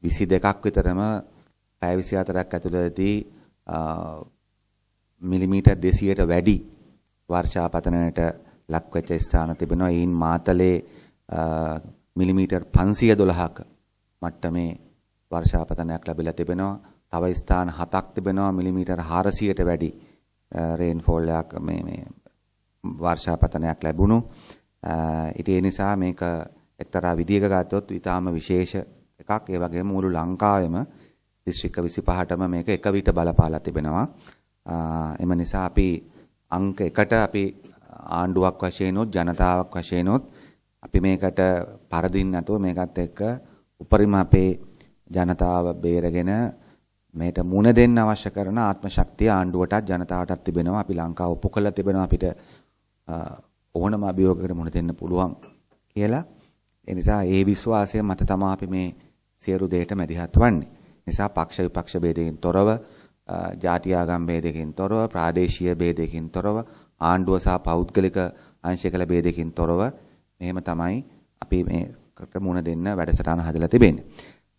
22ක් විතරම පැය 24ක් ඇතුළතදී මිලිමීටර් 200ට වැඩි වර්ෂාපතනයට ලක් වෙච්ච ස්ථාන තිබෙනවා. ඊයින් මාතලේ මිලිමීටර් 512ක මට්ටමේ වර්ෂාපතනයක් ලැබිලා තිබෙනවා. තව ස්ථාන 7ක් තිබෙනවා මිලිමීටර් 400ට වැඩි රේන්ෆෝල් එකක් මේ වර්ෂාපතනයක් ලැබුණු. ඉතින් ඒ නිසා මේක එක්තරා විදියක ගත්තොත් ඊටාම විශේෂ එකක්. ඒ වගේම මුළු ලංකාවෙම දිස්ත්‍රික්ක 25ටම මේක එක විට බලපාලා තිබෙනවා. එම නිසා අපි අංක 1ට අපි ආණ්ඩුවක් වශයෙන් උත් ජනතාවක් වශයෙන් උත් අපි මේකට පරදින්න නැතුව මේකත් එක්ක උපරිම අපේ ජනතාව බේරගෙන මේට මුණ දෙන්න අවශ්‍ය කරන ආත්ම ශක්තිය ආණ්ඩුවටත් ජනතාවටත් තිබෙනවා. අපි ලංකාව ඔප්පු කරලා තිබෙනවා අපිට ඕනම අභියෝගයකට මුණ දෙන්න පුළුවන් කියලා. ඒ නිසා ඒ විශ්වාසය මත තමයි අපි මේ සියලු දෙයට මැදිහත් වන්නේ. නිසා පක්ෂ විපක්ෂ ભેදයෙන් තොරව, ජාති ආගම් ભેදයෙන් තොරව, ප්‍රාදේශීය ભેදයෙන් තොරව, ආණ්ඩුව සහ පෞද්ගලික අංශයකල ભેදයෙන් තොරව මෙහෙම තමයි අපි මේකට මුණ දෙන්න වැඩසටහන හදලා තිබෙන්නේ.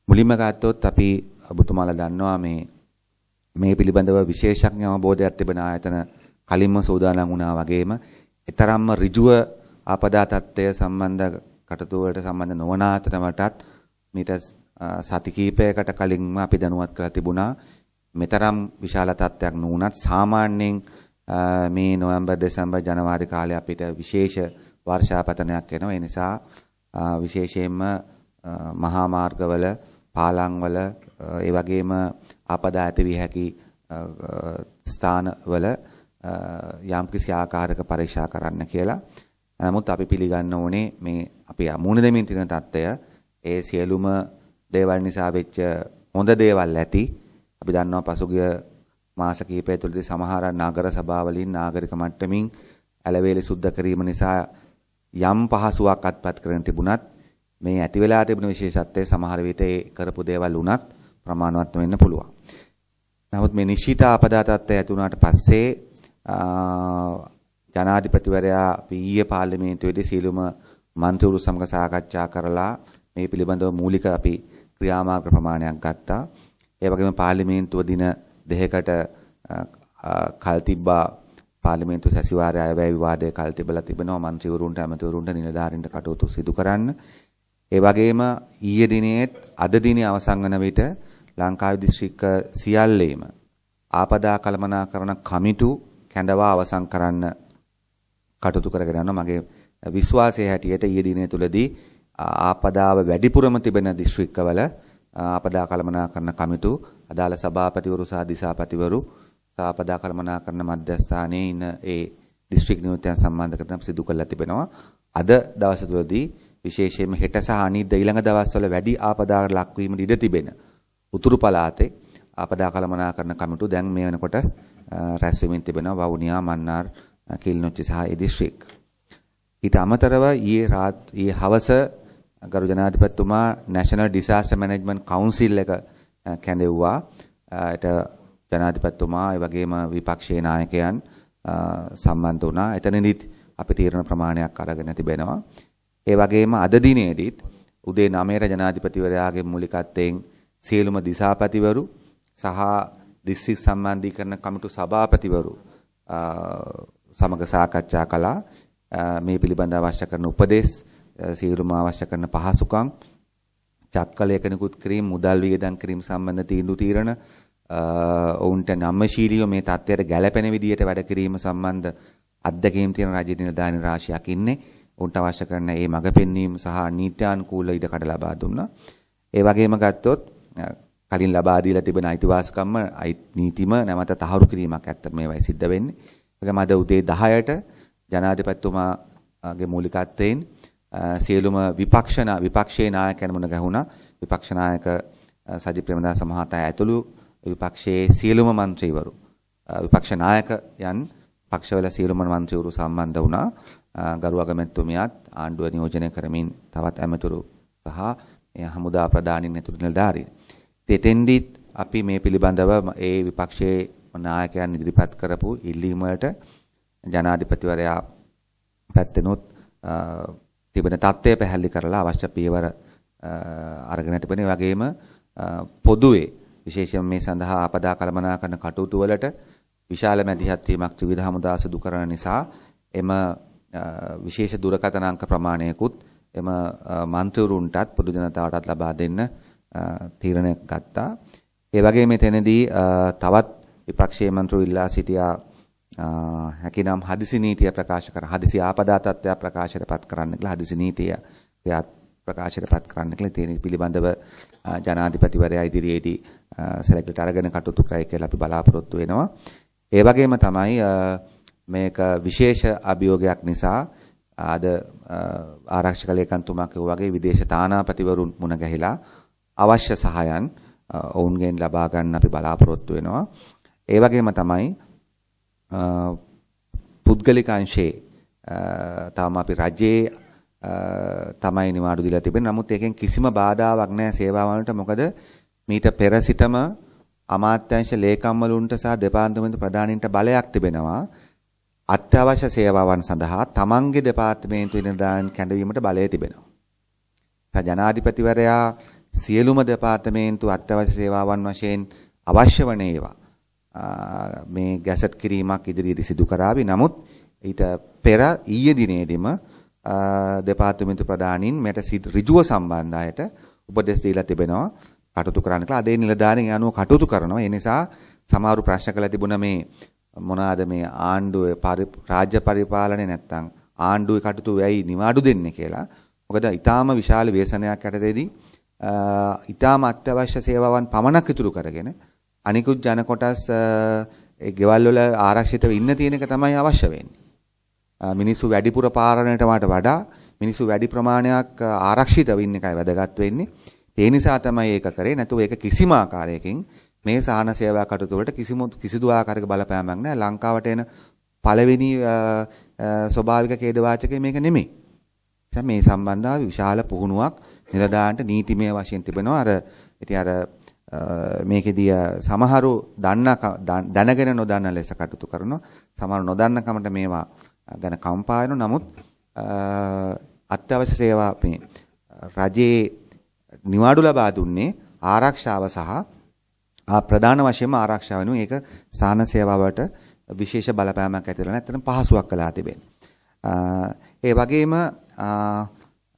මුලින්ම ගත්තොත් අපි ඔබතුමාලා දන්නවා මේ පිළිබඳව විශේෂඥ අවබෝධයක් තිබෙන ආයතන කලින්ම සූදානම් වුණා වගේම ඊතරම්ම ඍජුව ආපදා තත්ත්වය සම්බන්ධ කටයුතු වලට සම්බන්ධ නොවන ආයතනවලටත් මීට සති කිහිපයකට කලින්ම අපි දැනුවත් කරලා තිබුණා. මෙතරම් විශාල තත්ත්වයක් නුනත් සාමාන්‍යයෙන් මේ නොවැම්බර් දෙසැම්බර් ජනවාරි කාලේ අපිට විශේෂ වර්ෂාපතනයක් එනවා. ඒ නිසා විශේෂයෙන්ම මහා මාර්ගවල, පාලම්වල, ඒ වගේම ආපදා ඇති විය හැකි ස්ථානවල යම්කිසි ආකාරයක පරීක්ෂා කරන්න කියලා. නමුත් අපි පිළිගන්න ඕනේ මේ අපි මුණ දෙමින් තියෙන තත්ත්වය ඒ සියලුම දේවල් නිසා වෙච්ච හොඳ දේවල් ඇති. අපි දන්නවා පසුගිය මාස කිහිපය තුළදී සමහර නගර සභාවලින් නාගරික මට්ටමින් ඇලවේලි සුද්ධ කිරීම නිසා යම් පහසුවක් අත්පත් කරගෙන තිබුණත් මේ ඇති වෙලා තිබුණ විශේෂත්වයේ සමහර විට ඒ කරපු දේවල් උනත් ප්‍රමාණවත් වෙන්න පුළුවන්. නමුත් මේ නිශ්චිත ආපදා තත්ත්වය ඇති වුණාට පස්සේ ජනාධිපතිවරයා ඊයේ පාර්ලිමේන්තුවේදී සීලුම මන්ත්‍රීවරු සමග සාකච්ඡා කරලා මේ පිළිබඳව මූලික අපි ක්‍රියාමාර්ග ප්‍රමාණයක් ගත්තා. ඒ වගේම පාර්ලිමේන්තුව දින 2කට කල් තිබ්බා. පාර්ලිමේන්තු සැසිවාරය අයවැය විවාදයේ කල් තිබලා තිබෙනවා මන්ත්‍රීවරුන්ට, ඇමතිවරුන්ට, නිලධාරීන්ට කටයුතු සිදු කරන්න. ඒ වගේම ඊයේ දිනේත් අද දිනේ අවසන් වන විට ලංකාවේ දිස්ත්‍රික්ක සියල්ලේම ආපදා කළමනාකරණ කමිටු කැඳවා අවසන් කරන්න කටයුතු කරගෙන යනවා. මගේ විශ්වාසය හැටියට ඊයේ දිනේ තුලදී ආපදාව වැඩිපුරම තිබෙන දිස්ත්‍රික්කවල ආපදා කළමනාකරණ කමිටු අදාළ සභාපතිවරු සහ දිසාපතිවරු සහ ආපදා කළමනාකරණ මධ්‍යස්ථානයේ ඉන්න ඒ දිස්ත්‍රික් නියෝජ්‍යයන් සම්බන්ධ කරගෙන සිදු කරලා තිබෙනවා. අද දවස් තුලදී විශේෂයෙන්ම හෙට සහ අනිද්දා ඊළඟ දවස්වල වැඩි ආපදාකට ලක්වීමට ඉඩ තිබෙන උතුරු පළාතේ ආපදා කළමනාකරණ කමිටු දැන් මේ වෙනකොට රැස් වෙමින් තිබෙනවා වවුනියා, මන්නාර්, කිලිනොච්චි සහ ඒ දිස්ත්‍රික්. ඊට අමතරව ඊයේ හවස ගරු ජනාධිපතිතුමා National Disaster Management Council එක කැඳෙව්වා. ඒට ජනාධිපතිතුමා ඒ වගේම විපක්ෂයේ නායකයන් සම්බන්ධ වුණා. එතනදිත් අපි තීරණ ප්‍රමාණයක් අරගෙන තිබෙනවා. ඒ වගේම අද දිනේදීත් උදේ 9ට ජනාධිපතිවරයාගේ මූලිකත්වයෙන් සියලුම දිසාපතිවරු සහ දිස්ත්‍රික් සම්බන්ධීකරණ කමිටු සභාපතිවරු සමග සාකච්ඡා කළා. මේ පිළිබඳ අවශ්‍ය කරන උපදෙස්, සියලුම අවශ්‍ය කරන පහසුකම්, චක්කලයකනිකුත් කිරීම, මුදල් වියදම් කිරීම සම්බන්ධ තීන්දුව తీරන ඔවුන්ට නම්මශීලීව මේ තත්ත්වයට ගැළපෙන විදියට වැඩ කිරීම සම්බන්ධ අත්දැකීම් තියෙන රාජ්‍ය නිලධාරී රාශියක් ඉන්නේ. උන්ට අවශ්‍ය කරන මේ මඟ පෙන්වීම සහ නීත්‍යානුකූල ඉඩකඩ ලබා දුන්නා. ඒ වගේම ගත්තොත් කලින් ලබා දීලා තිබෙන අයිතිවාසිකම් නීතිම නැවත තහවුරු කිරීමක් ඇත්තට මේවයි සිද්ධ වෙන්නේ. ඒකම අද උදේ 10ට ජනාධිපතිතුමාගේ මූලිකත්වයෙන් සියලුම විපක්ෂයේ නායකයන් මුණ ගැහුණා. විපක්ෂ නායක සජිත් ප්‍රේමදාස මහතා ඇතුළු විපක්ෂයේ සියලුම മന്ത്രിවරු, විපක්ෂ නායකයන්, පක්ෂවල සියලුම മന്ത്രിවරු සම්බන්ධ වුණා. ගරු අගමැතිතුමියත් ආණ්ඩුව නියෝජනය කරමින් තවත් ඇමතුරු සහ හමුදා ප්‍රධානීන් ඇතුළු නිලධාරීන්. එතෙන්දිත් අපි මේ පිළිබඳව ඒ විපක්ෂයේ නායකයන් ඉදිරිපත් කරපු ඉල්ලීම් වලට ජනාධිපතිවරයා පැත්තෙනුත් තිබෙන තත්ත්වය පැහැදිලි කරලා අවශ්‍ය පියවර අරගෙන තිබෙන වගේම පොදුවේ විශේෂයෙන් මේ සඳහා ආපදා කළමනාකරණ කටයුතු වලට විශාල මැදිහත් වීමක් ත්‍රිවිධ හමුදා සිදු කරන නිසා එම විශේෂ දුරකථන අංක ප්‍රමාණයකුත් එම මන්ත්‍රීවරුන්ටත් පොදු ජනතාවටත් ලබා දෙන්න තීරණය ගත්තා. ඒ වගේම මෙතනදී තවත් විපක්ෂයේ මන්ත්‍රී ඉල්ලා සිටියා හැකිනම් හදිසි නීතිය ප්‍රකාශ කර හදිසි ආපදා තත්ත්වය ප්‍රකාශයටපත් කරන්න කියලා හදිසි නීතිය ප්‍රකාශයටපත් කරන්න කියලා තියෙන පිළිබඳව ජනාධිපතිවරයා ඉදිරියේදී සෙලෙක්ට් අරගෙන කටයුතු කරයි කියලා අපි බලාපොරොත්තු වෙනවා. ඒ වගේම තමයි මේක විශේෂ අභියෝගයක් නිසා අද ආරක්ෂක ලේකම්තුමා කිව්වා වගේ විදේශ තානාපතිවරුන් මුණ ගැහිලා අවශ්‍ය සහායන් ඔවුන්ගෙන් ලබා ගන්න අපි බලාපොරොත්තු වෙනවා. ඒ වගේම තමයි පුද්ගලික අංශේ තාම අපි රජයේ තමයි නිවාඩු දීලා තිබෙන්නේ. නමුත් ඒකෙන් කිසිම බාධාවක් නැහැ සේවාවලට. මොකද මීට පෙර සිටම අමාත්‍යාංශ ලේකම්වලුන්ට සහ දෙපාර්තමේන්තු ප්‍රධානීන්ට බලයක් තිබෙනවා. අත්‍යවශ්‍ය සේවාවන් සඳහා තමන්ගේ දෙපාර්තමේන්තු නිලධාරීන් කැඳවීමට බලය තිබෙනවා. ජනාධිපතිවරයා සියලුම දෙපාර්තමේන්තු අත්‍යවශ්‍ය සේවාවන් වශයෙන් අවශ්‍ය වන ඒවා මේ ගැසට් කිරීමක් ඉදිරියේදී සිදු කරાવી. නමුත් ඊට පෙර ඊයේ දිනේදීම දෙපාර්තමේන්තු ප්‍රධානීන් මෙට ඍජුව සම්බන්ධ අයට උපදෙස් දීලා තිබෙනවා කටයුතු කරන්න කියලා. අද ඒ නිලධාරීන් අනුව කටයුතු කරනවා. ඒ නිසා සමහරු ප්‍රශ්න කළා තිබුණා මේ මොනවාද මේ ආණ්ඩුවේ රාජ්‍ය පරිපාලනේ නැත්තම් ආණ්ඩුවේ කටයුතු වෙයි නිවාඩු දෙන්නේ කියලා. මොකද ඊටාම විශාල ව්‍යසනයක් යටතේදී ඊටාම අත්‍යවශ්‍ය සේවාවන් පමණක් ඉතුරු කරගෙන අනිකුත් ජන කොටස් ඒ ගෙවල් වල ආරක්ෂිතව ඉන්න තියෙන එක තමයි අවශ්‍ය වෙන්නේ. මිනිස්සු වැඩිපුර පාරණයට වඩා මිනිස්සු වැඩි ප්‍රමාණයක් ආරක්ෂිතව ඉන්න එකයි වැදගත් වෙන්නේ. ඒ නිසා තමයි ඒක කරේ. නැතුව ඒක කිසිම ආකාරයකින් මේ සාහන සේවා කටයුතු වලට කිසිදු ආකාරයක බලපෑමක් නැහැ. ලංකාවට එන පළවෙනි ස්වභාවික ඛේදවාචකය මේක නෙමෙයි. මේ සම්බන්ධව විශාල පුහුණුවක් නිලධාරීන්ට නීතිමය වශයෙන් තිබෙනවා. ඉතින් මේකෙදී සමහරු දැනගෙන නොදන්න ලෙස කටයුතු කරනවා. සමහරු නොදන්න කමට මේවා ගැන කම්පා වෙනවා. නමුත් අත්‍යවශ්‍ය සේවා මේ රජයේ නිවාඩු ලබා දුන්නේ ආරක්ෂාව සහ ප්‍රධාන වශයෙන්ම ආරක්ෂාව වෙනුවෙන් ඒක සාහන සේවාවට විශේෂ බලපෑමක් ඇතිවලා නැත්නම් පහසුවක් කළා තිබෙනවා. ඒ වගේම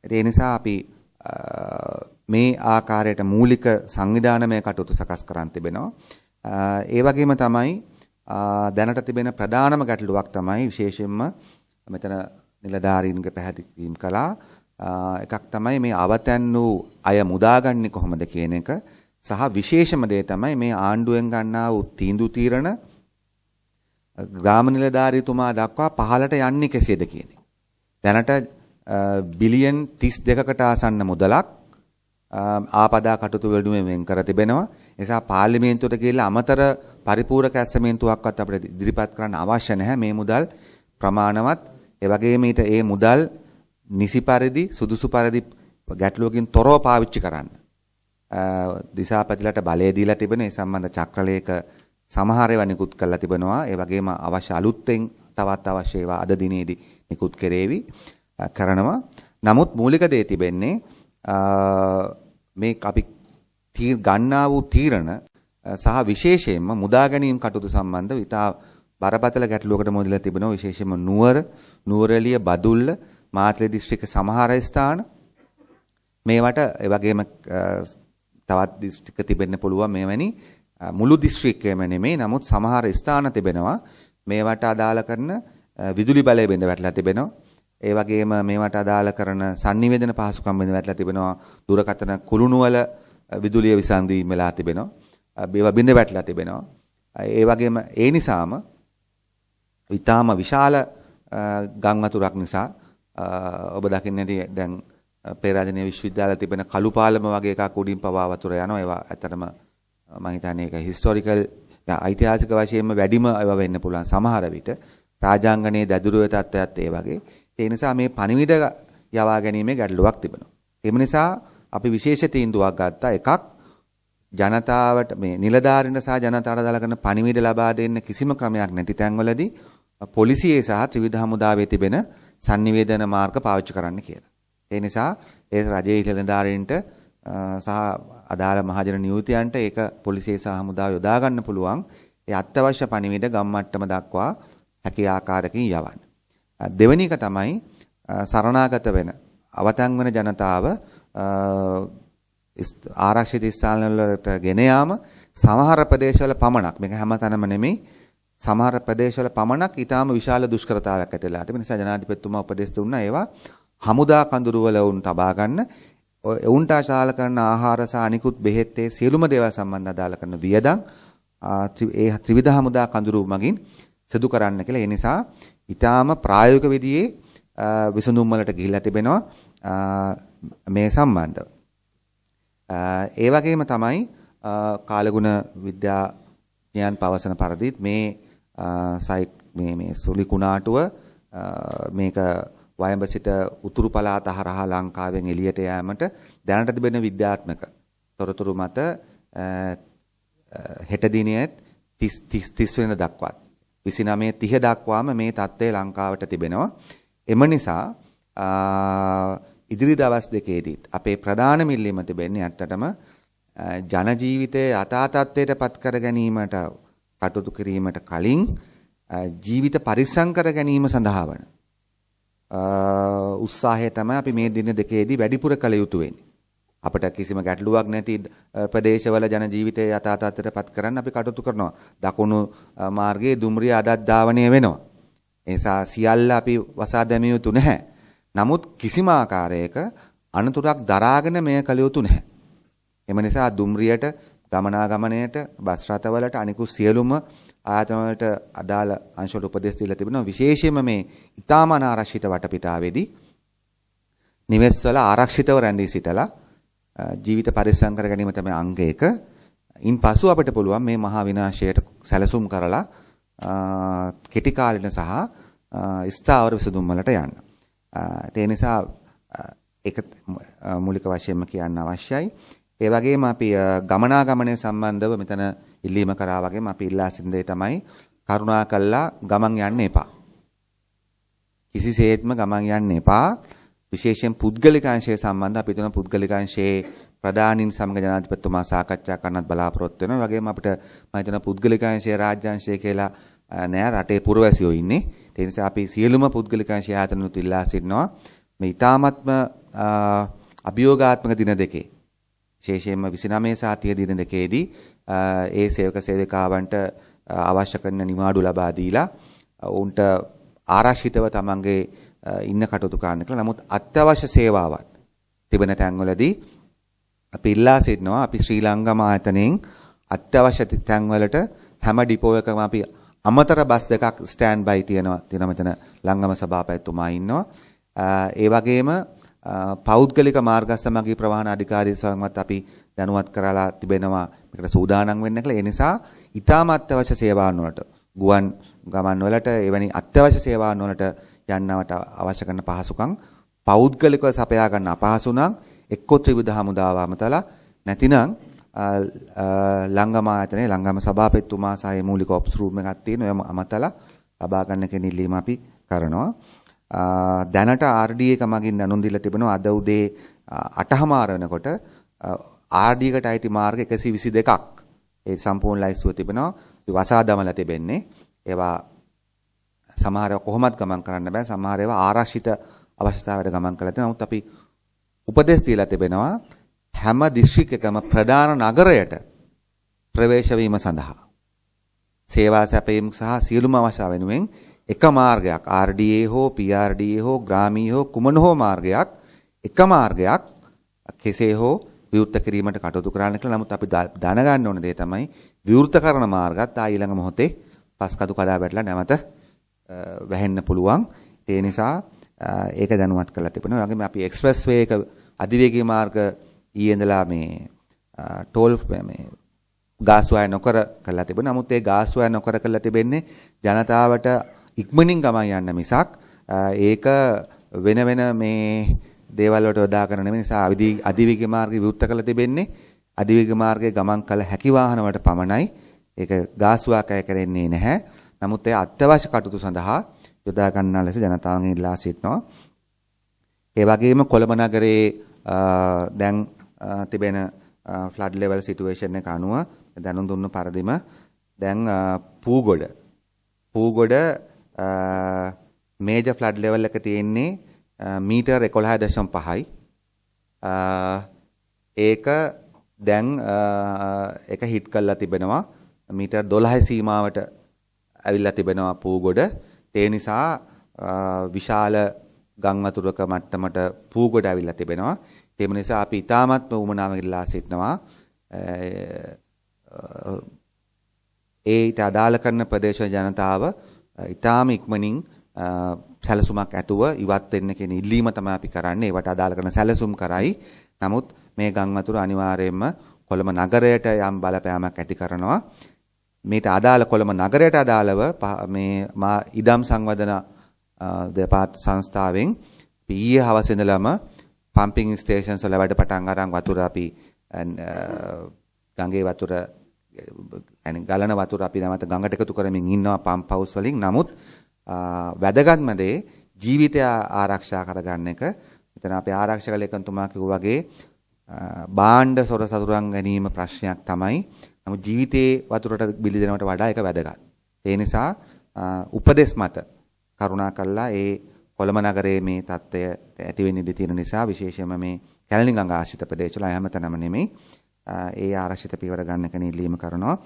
ඒ නිසා අපි මේ ආකාරයට මූලික සංවිධානමය කටයුතු සකස් කරන් තිබෙනවා. ඒ වගේම තමයි දැනට තිබෙන ප්‍රධානම ගැටලුවක් තමයි විශේෂයෙන්ම මෙතන නිලධාරීන්ගේ පැහැදිලි කළා එකක් තමයි මේ අවතැන් වූ අය මුදාගන්නේ කොහොමද කියන එක සහ විශේෂම දේ තමයි මේ ආණ්ඩුවෙන් ගන්නා වූ තීන්දුව තීරණ ග්‍රාම නිලධාරීතුමා දක්වා පහළට යන්නේ කෙසේද කියන එක. දැනට බිලියන් 32කට ආසන්න මුදලක් ආපදා කටයුතු වෙනුවෙන් වෙන් කර තිබෙනවා. ඒ නිසා පාර්ලිමේන්තුවට ගිහිල්ලා අමතර පරිපූර්ණක ඇසමෙන්තුවක්වත් අපිට ඉදිරිපත් කරන්න අවශ්‍ය නැහැ. මේ මුදල් ප්‍රමාණවත්. ඒ වගේම ඊට ඒ මුදල් නිසි පරිදි සුදුසු පරිදි ගැටලුවකින් තොරව පාවිච්චි කරන්න. දිසාපතිලට බලය දීලා තිබෙන ඒ සම්බන්ධ චක්‍රලේඛ සමහර ඒවා නිකුත් කරලා තිබෙනවා. ඒ වගේම අවශ්‍ය අලුත්ෙන් තවත් අවශ්‍ය ඒවා අද දිනේදී නිකුත් කරනවා. නමුත් මූලික දේ තිබෙන්නේ මේ අපි ගන්නා වූ තීරණ සහ විශේෂයෙන්ම මුදා ගැනීම කටයුතු සම්බන්ධව ඉතා බරපතල ගැටලුවකට මුහුණ තිබෙනවා. විශේෂයෙන්ම නුවරඑළිය බදුල්ල මාතලේ දිස්ත්‍රික්ක සමහර ස්ථාන මේවට ඒ වගේම තවත් දිස්ත්‍රික්ක තිබෙන්න පුළුවන් මේවැනි මුළු දිස්ත්‍රික්කයම නෙමෙයි. නමුත් සමහර ස්ථාන තිබෙනවා මේවට අදාළ කරන විදුලි බලය බිඳ වැටලා තිබෙනවා. ඒ වගේම මේවට අදාළ කරන sannivedana පහසුකම් බිඳ වැටලා තිබෙනවා. දුරකථන කුළුණුවල විදුලිය විසන්දීම් වෙලා තිබෙනවා. ඒවා බිඳ වැටලා තිබෙනවා. ඒ වගේම ඒ නිසාම ඊටාම විශාල ගම් වතුරක් නිසා ඔබ දකින්නේ නැති දැන් පේරාදෙණිය විශ්වවිද්‍යාලයේ තිබෙන කළුපාලම වගේ එකක් උඩින් පවා වතුර යනවා. ඒවා ඇත්තටම මම හිතන්නේ ඒක හිස්ටොරිකල් ඓතිහාසික වශයෙන්ම වැඩිම ඒවා වෙන්න පුළුවන් සමහර විට. රාජාංගනයේ දැදුරුවේ තත්ත්වයත් ඒ වගේ. ඒ නිසා මේ පණිවිඩ යවා ගැනීමේ ගැටලුවක් තිබෙනවා. ඒ නිසා අපි විශේෂ තීන්දුවක් ගත්තා. එකක් ජනතාවට මේ නිලධාරීන්ට සහ ජනතාවට දාලා කරන පණිවිඩ ලබා දෙන්න කිසිම ක්‍රමයක් නැති තැන්වලදී පොලිසියේ සහ ත්‍රිවිධ හමුදාවේ තිබෙන sannivedana මාර්ග පාවිච්චි කරන්න කියලා. ඒ නිසා ඒ රජයේ නිලධාරීන්ට සහ අදාළ මහජන නියුතියන්ට ඒක පොලිසිය සහ හමුදාව යොදා ගන්න පුළුවන්. ඒ අත්‍යවශ්‍ය පණිවිඩ ගම් මට්ටම දක්වා හැකි ආකාරයකින් යවන්න. දෙවෙනි එක තමයි සරණාගත වෙන අවතන් වෙන ජනතාව ආරක්ෂිත ස්ථාන වලට ගෙන යාම සමහර ප්‍රදේශවල පමණක් මේක හැමතැනම නෙමෙයි සමහර ප්‍රදේශවල පමණක් ඊටාම විශාල දුෂ්කරතාවයක් ඇතිලා තිබෙන නිසා ජනාධිපතිතුමා උපදෙස් දුන්නා ඒවා හමුදා කඳුරු වල උන් තබා ගන්න උන්ට ආශාල කරන ආහාර සහ අනිකුත් බෙහෙත් ඒ සියලුම දේවල් සම්බන්ධ අදාළ කරන වියදම් ඒ ත්‍රිවිධ හමුදා කඳුරු මගින් සිදු කරන්න කියලා. ඒ නිසා ඊටාම ප්‍රායෝගික විදිහේ විසඳුම් වලට ගිහිල්ලා තිබෙනවා මේ සම්බන්ධව. ඒ වගේම තමයි කාලගුණ විද්‍යාඥයන් පවසන පරිදි මේ සුලි කුණාටුව මේක වයඹ සිට උතුරු පළාත හරහා ලංකාවෙන් එළියට යෑමට දැනට තිබෙන විද්‍යාත්මක තොරතුරු මත හෙට දිනයේ 30 වෙනිදා දක්වා 29 30 දක්වාම මේ තත්ත්වය ලංකාවට තිබෙනවා. එම නිසා ඉදිරි දවස් දෙකේදීත් අපේ ප්‍රධාන මිල්ලීම තිබෙන්නේ ඇත්තටම ජන ජීවිතයේ යථා තත්ත්වයට පත් කර ගැනීමට කටයුතු කිරීමට කලින් ජීවිත පරිස්සම් කර ගැනීම සඳහා වන උත්සාහය තමයි අපි මේ දින දෙකේදී වැඩිපුර කළ යුතු වෙන්නේ. අපිට කිසිම ගැටලුවක් නැති ප්‍රදේශවල ජන ජීවිතයේ යථා තත්ත්වයට පත් කරන්න අපි කටයුතු කරනවා. දකුණු මාර්ගයේ දුම්රිය අදත් ධාවනය වෙනවා. ඒ නිසා සියල්ල අපි වසා දැමිය යුතු නැහැ. නමුත් කිසිම ආකාරයක අනතුරක් දරාගෙන මෙය කළ යුතු නැහැ. එම නිසා දුම්රියට ගමනාගමනයට බස් රථවලට අනිකුත් සියලුම ආයතන වලට අදාළ අංශවල උපදෙස් දීලා තිබෙනවා. විශේෂයෙන්ම මේ ඊටාම අනාරක්ෂිත වටපිටාවේදී නිවෙස්වල ආරක්ෂිතව රැඳී සිටලා ජීවිත පරිස්සම් කර ගැනීම තමයි අංග 1. ඉන්පසු අපිට පුළුවන් මේ මහා විනාශයට සැලසුම් කරලා කෙටි කාලින සහ ස්ථාවර විසඳුම් වලට යන්න. ඒ නිසා ඒක මූලික වශයෙන්ම කියන්න අවශ්‍යයි. ඒ වගේම අපි ගමනාගමනය සම්බන්ධව මෙතන ඉල්ලීම කරා වගේම අපි ඉල්ලා සිටින දේ තමයි කරුණාකරලා ගමන් යන්න එපා. කිසිසේත්ම ගමන් යන්න එපා. විශේෂයෙන් පුද්ගලික අංශය සම්බන්ධ අපි තුන පුද්ගලික අංශයේ ප්‍රධානීන් සමග ජනාධිපතිතුමා සාකච්ඡා කරන්නත් බලාපොරොත්තු වෙනවා. වගේම අපිට මම හිතන පුද්ගලික අංශය රාජ්‍ය අංශය කියලා නෑ රටේ පුරවැසියෝ ඉන්නේ. ඒ නිසා අපි සියලුම පුද්ගලික අංශය ආයතනවලුත් ඉල්ලා සිටිනවා මේ ඊ타මත්ම අභියෝගාත්මක දින දෙකේ විශේෂයෙන්ම 29 සහ 30 දින දෙකේදී ඒ සේවක සේවිකාවන්ට අවශ්‍ය කරන නිවාඩු ලබා දීලා උන්ට ආරක්ෂිතව තමන්ගේ ඉන්න කටයුතු කරන්න කියලා. නමුත් අත්‍යවශ්‍ය සේවාවන් තිබෙන තැන්වලදී අපි ඉල්ලා සිටිනවා අපි ශ්‍රී ලංකම ආයතනයෙන් අත්‍යවශ්‍ය තැන්වලට හැම ඩිපෝ එකකම අපි අමතර බස් දෙකක් ස්ටෑන්ඩ් බයි තියෙනවා මෙතන ලංගම සභාපතිතුමා ඉන්නවා. ඒ වගේම පෞද්ගලික මාර්ගස්ථමගී ප්‍රවාහන අධිකාරීසමත් අපි දැනුවත් කරලා තිබෙනවා මේකට සූදානම් වෙන්න කියලා. ඒ නිසා ඊටම අත්‍යවශ්‍ය සේවාවන් වලට ගුවන් ගමන් වලට එවැනි අත්‍යවශ්‍ය සේවාවන් වලට යන්නවට අවශ්‍ය කරන පහසුකම් පෞද්ගලිකව සපයා ගන්න අපහසු නම් එක්ක ත්‍රිවිධ හමුදාව අමතලා නැතිනම් ලංගම ආයතනයේ ලංගම සභාපතිතුමා සහ මූලික ඔප්ස් රූම් එකක් තියෙනවා. එම අමතලා ලබා ගන්න කෙනෙක් අපි කරනවා. දැනට RD එක මගින් දැනුම් දීලා තිබෙනවා අද උදේ 8:00 වෙනකොට RD එකට අයිති මාර්ග 122ක් ඒ සම්පූර්ණ ලයිස්තුව තිබෙනවා. වසා දමලා තිබෙන්නේ. ඒවා සමහර ඒවා කොහොමද ගමන් කරන්න බෑ. සමහර ඒවා ආරක්ෂිත අවශ්‍යතාවයට ගමන් කරලා තියෙනවා. නමුත් අපි උපදෙස් දීලා තිබෙනවා හැම දිස්ත්‍රික් එකම ප්‍රධාන නගරයට ප්‍රවේශ වීම සඳහා සේවා සැපයීම සහ සියලුම අවශ්‍යතාව වෙනුවෙන් එක මාර්ගයක් RDA හෝ PRDA හෝ ග්‍රාමීය හෝ කුමන හෝ මාර්ගයක් එක මාර්ගයක් කෙසේ හෝ විවෘත කිරීමට කටයුතු කරන්න කියලා. නමුත් අපි දැනගන්න ඕන දේ තමයි විවෘත කරන මාර්ගත් ඊළඟ මොහොතේ පස්කඩු කඩා වැටලා නැවත වැහෙන්න පුළුවන්. ඒ නිසා ඒක දැනුවත් කරලා තිබෙනවා. ඒ වගේම අපි එක්ස්ප්‍රස් වේ එක අධිවේගී මාර්ග ඊයේ ඉඳලා මේ ටෝල් මේ ගාස්වාය නොකර කරලා තිබුණා. නමුත් ඒ ගාස්වාය නොකර කරලා තිබෙන්නේ ජනතාවට ඉක්මනින් ගමන් යන්න මිසක් ඒක වෙන මේ දේවල් වලට යොදා කරන නෙමෙයි. නිසා අධිවේගී මාර්ගය විවෘත කරලා තිබෙන්නේ අධිවේගී මාර්ගයේ ගමන් කළ හැකි වාහන වලට පමණයි. ඒක ගාස්වාකය කරන්නේ නැහැ. නමුත් ඒ අත්‍යවශ්‍ය කටයුතු සඳහා යොදා ගන්නා ලෙස ජනතාවගෙන් ඉල්ලා සිටිනවා. ඒ වගේම කොළඹ නගරයේ දැන් තිබෙන ෆ්ලඩ් ලෙවල් සිටුේෂන් එක අනුව දැනුම් දුන්න පරිදිම දැන් පූගොඩ මේජර් ෆ්ලඩ් ලෙවල් එක තියෙන්නේ මීටර් 11.5යි. ඒක දැන් ඒක හිට් කරලා තිබෙනවා මීටර් 12 සීමාවට ඇවිල්ලා තිබෙනවා පූගොඩ. ඒ නිසා විශාල ගම් වතුරක මට්ටමට පූගොඩ ඇවිල්ලා තිබෙනවා. ඒ නිසා අපි ඊටාමත්ම උමනාවෙන් ඉල්ලා සිටිනවා ඒට අදාළ කරන ප්‍රදේශ ජනතාව ඊටාම ඉක්මනින් සැලසුමක් ඇතුව ඉවත් වෙන්න කියන ඉල්ලීම තමයි අපි කරන්නේ. ඒවට අදාළ කරන සැලසුම් කරයි. නමුත් මේ ගම් වතුර අනිවාර්යයෙන්ම කොළඹ නගරයට යම් බලපෑමක් ඇති කරනවා. මේට අදාළ කොළඹ නගරයට අදාළව මේ ඉදම් සංවර්ධන දෙපාර්ත සංස්ථාවෙන් ඊයේ හවස ඉඳලම පම්පින් ස්ටේෂන්ස් වල වැඩ පටන් අරන් වතුර අපි ගඟේ වතුර ගලන වතුර අපි නැවත ගඟට එකතු කරමින් ඉන්නවා පම්ප් හවුස් වලින්. නමුත් වැදගත්ම දේ ජීවිතය ආරක්ෂා කරගන්න එක. මෙතන අපේ ආරක්ෂක ලේකම්තුමා කිව්වා වගේ භාණ්ඩ සොර සතුරන් ගැනීම ප්‍රශ්නයක් තමයි. නමුත් ජීවිතේ වතුරට බිලි දෙනවට වඩා ඒක වැදගත්. ඒ නිසා උපදෙස් මත කරුණා කළා ඒ කොළඹ නගරයේ මේ තත්ත්වය ඇති වෙන්න ඉඩ තියෙන නිසා විශේෂයෙන්ම මේ කැලණි ගඟ ආශ්‍රිත ප්‍රදේශවල හැමතැනම නෙමෙයි ඒ ආරක්ෂිත පියවර ගන්න කෙන ඉල්ලීම කරනවා.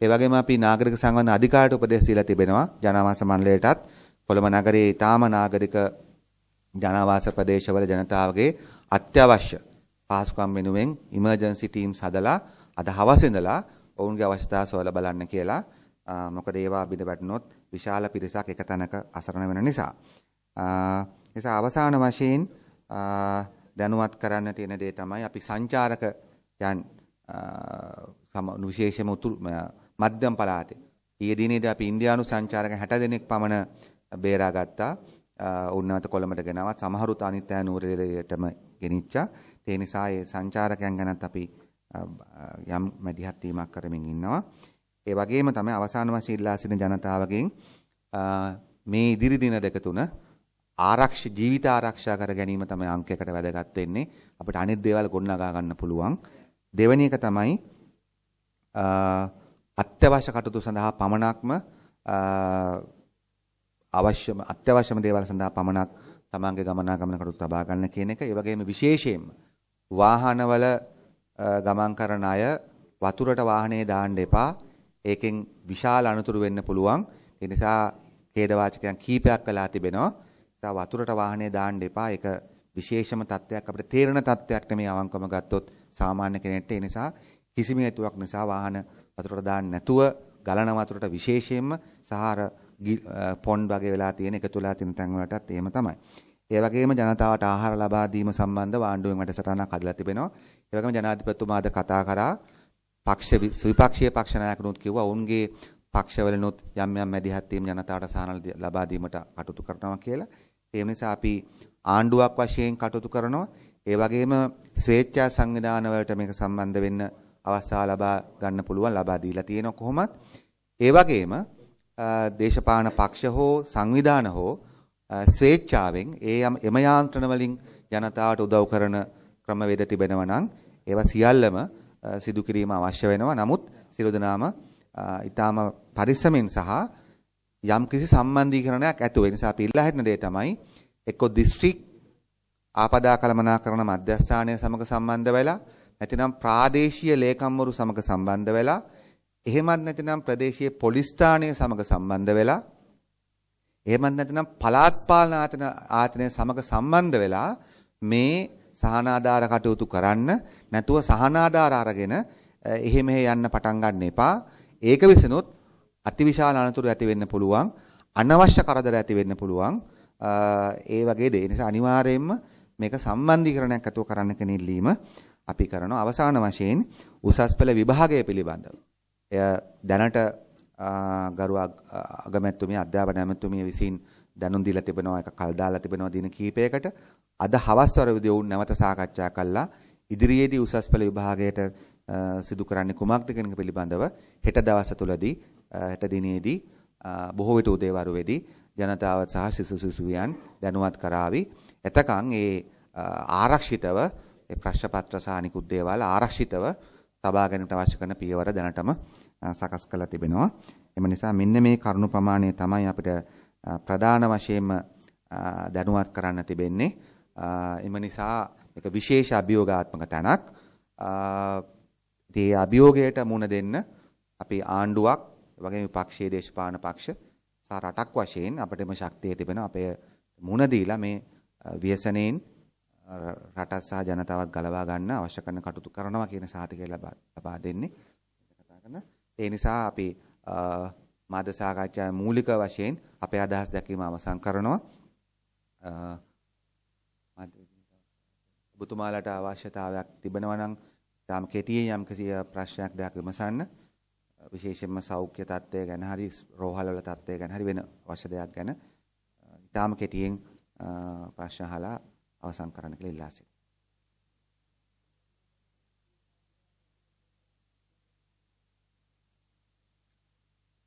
ඒ වගේම අපි නාගරික සංවර්ධන අධිකාරියට උපදෙස් දීලා තිබෙනවා ජනාවාස මණ්ඩලයටත් කොළඹ නගරයේ ඊටාම නාගරික ජනාවාස ප්‍රදේශවල ජනතාවගේ අත්‍යවශ්‍ය පහසුකම් වෙනුවෙන් ඉමර්ජන්සි ටීම්ස් හදලා අද හවස ඉඳලා ඔවුන්ගේ අවශ්‍යතාව සොයලා බලන්න කියලා. මොකද ඒවා බිඳ වැටුනොත් විශාල පිරිසක් එක තැනක අසරණ වෙන නිසා. නිසා අවසාන වශයෙන් දැනුවත් කරන්න තියෙන දේ තමයි අපි සංචාරක යන් විශේෂම මධ්‍යම පළාතේ ඊයේ දිනේදී අපි ඉන්දියානු සංචාරක 60 දෙනෙක් පමණ බේරාගත්තා. උන්නත කොළඹට ගෙනවත් සමහරුත් අනිත් අය නූරේලයටම ගෙනිච්චා. ඒ නිසා ඒ සංචාරකයන් ගැනත් අපි යම් මැදිහත් වීමක් කරමින් ඉන්නවා. ඒ වගේම තමයි අවසාන වශයෙන් ඉල්ලා සිටින ජනතාවගෙන් මේ ඉදිරි දින දෙක තුන ජීවිත ආරක්ෂා කර ගැනීම තමයි අංකයකට වැදගත් වෙන්නේ. අපිට අනිත් දේවල් ගොඩනගා ගන්න පුළුවන්. දෙවෙනි එක තමයි අත්‍යවශ්‍ය කටයුතු සඳහා පමණක්ම අත්‍යවශ්‍යම දේවල් සඳහා පමණක් තමන්ගේ ගමනාගමන කටයුතු තබා ගන්න කියන එක. ඒ වගේම විශේෂයෙන්ම වාහනවල ගමන් කරන අය වතුරට වාහනේ දාන්න එපා. ඒකෙන් විශාල අනතුරු වෙන්න පුළුවන්. ඒ නිසා ඛේදවාචකයන් කීපයක් කළා තිබෙනවා. සා වතුරට වාහනේ දාන්න එපා. ඒක විශේෂම තත්ත්වයක් අපිට තේරෙන තත්ත්වයක් නෙමෙයි අවංකවම ගත්තොත් සාමාන්‍ය කෙනෙක්ට. ඒ නිසා කිසිම හේතුවක් නිසා වාහන වතුරට දාන්න නැතුව ගලන වතුරට විශේෂයෙන්ම සහාර පොන්ඩ් වගේ වෙලා තියෙන එකතු වෙලා තියෙන තැන් වලටත් එහෙම තමයි. ඒ වගේම ජනතාවට ආහාර ලබා දීම සම්බන්ධව ආණ්ඩුවෙන් වැඩසටහනක් හදලා තිබෙනවා. ඒ වගේම ජනාධිපතිතුමාද කතා කරා විපක්ෂීය පක්ෂ නායකනුත් කිව්වා ඔවුන්ගේ පක්ෂවලනොත් යම් යම් මැදිහත් වීම ජනතාවට සහන ලබා දීමට කටයුතු කරනවා කියලා. ඒ නිසා අපි ආණ්ඩුවක් වශයෙන් කටයුතු කරනවා. ඒ වගේම ස්වේච්ඡා සංවිධාන වලට මේක සම්බන්ධ වෙන්න අවස්ථාව ලබා ගන්න පුළුවන් ලබා දීලා තියෙනවා කොහොමත්. ඒ වගේම දේශපාලන පක්ෂ හෝ සංවිධාන හෝ ස්වේච්ඡාවෙන් එම යාන්ත්‍රණ වලින් ජනතාවට උදව් කරන ක්‍රමවේද තිබෙනවා නම් ඒවා සියල්ලම සිදු කිරීම අවශ්‍ය වෙනවා. නමුත් සියලු දෙනාම ඊටාම පරිස්සමෙන් සහ යම් කිසි සම්බන්ධීකරණයක් ඇතුව. ඒ නිසා අපි ඉල්ලා හිටන දේ තමයි එක්ක දිස්ත්‍රික් ආපදා කළමනාකරණ මධ්‍යස්ථානය සමග සම්බන්ධ වෙලා නැතිනම් ප්‍රාදේශීය ලේකම්වරු සමග සම්බන්ධ වෙලා එහෙමත් නැතිනම් ප්‍රදේශීය පොලිස් ස්ථානය සමග සම්බන්ධ වෙලා එහෙමත් නැතිනම් පළාත් පාලන ආයතනය සමග සම්බන්ධ වෙලා මේ සහනාධාර කටයුතු කරන්න නැතුව සහනාධාර අරගෙන එහෙ මෙහෙ යන්න පටන් ගන්න එපා. ඒක විසිනුත් අතිවිශාල අනතුරු ඇති වෙන්න පුළුවන්. අනවශ්‍ය කරදර ඇති වෙන්න පුළුවන්. ඒ වගේ දේ. නිසා අනිවාර්යයෙන්ම මේක සම්බන්ධීකරණයක් ඇතුව කරන්න කියන ඉල්ලීම අපි කරනවා. අවසාන වශයෙන් උසස් පෙළ විභාගය පිළිබඳව. එය දැනට ගරු අගමැතිතුමිය අධ්‍යාපන ඇමතිතුමිය විසින් දැනුම් දීලා තිබෙනවා. ඒක කල් දාලා තිබෙනවා දින කිහිපයකට. අද හවස් වරේදී වුන් නැවත සාකච්ඡා කළා. ඉදිරියේදී උසස් පෙළ විභාගයට සිදු කරන්නේ කුමක්ද කියන එක පිළිබඳව හෙට දවස තුලදී හෙට දිනේදී බොහෝ විට උදේවරුවේදී ජනතාව සහ සිසුවියන් දැනුවත් කරાવી. එතකන් ඒ ආරක්ෂිතව ඒ ප්‍රශ්න පත්‍ර සහ අනිකුත් දේවල් ආරක්ෂිතව තබා ගැනීමට අවශ්‍ය කරන පියවර දැනටම සකස් කරලා තිබෙනවා. එම නිසා මෙන්න මේ කරුණු ප්‍රමාණය තමයි අපිට ප්‍රධාන වශයෙන්ම දැනුවත් කරන්න තිබෙන්නේ. එම නිසා මේක විශේෂ අභියෝගාත්මක තැනක්. ඒ අභියෝගයට මුහුණ දෙන්න අපි ආණ්ඩුවක් වගේම විපක්ෂීය දේශපාලන පක්ෂ සහ රටක් වශයෙන් අපිටම ශක්තිය තිබෙනවා. අපේ මුහුණ දීලා මේ ව්‍යසනයෙන් රට සහ ජනතාවත් ගලවා ගන්න අවශ්‍ය කරන කටයුතු කරනවා කියන සාතිකය ලබා දෙන්නේ. ඒ නිසා අපි මාධ්‍ය සාකච්ඡාවේ මූලික වශයෙන් අපේ අදහස් දැක්වීම අවසන් කරනවා. ඔබතුමාලට අවශ්‍යතාවයක් තිබෙනවා නම් තාම කෙටියෙන් යම්කිසි ප්‍රශ්නයක් දෙයක් විමසන්න. විශේෂයෙන්ම සෞඛ්‍ය තත්ත්වය ගැන හරි රෝහල් වල තත්ත්වය ගැන හරි වෙන අවශ්‍ය දෙයක් ගැන තාම කෙටියෙන් ප්‍රශ්න අහලා අවසන් කරන්න කියලා ඉල්ලා සිටිනවා.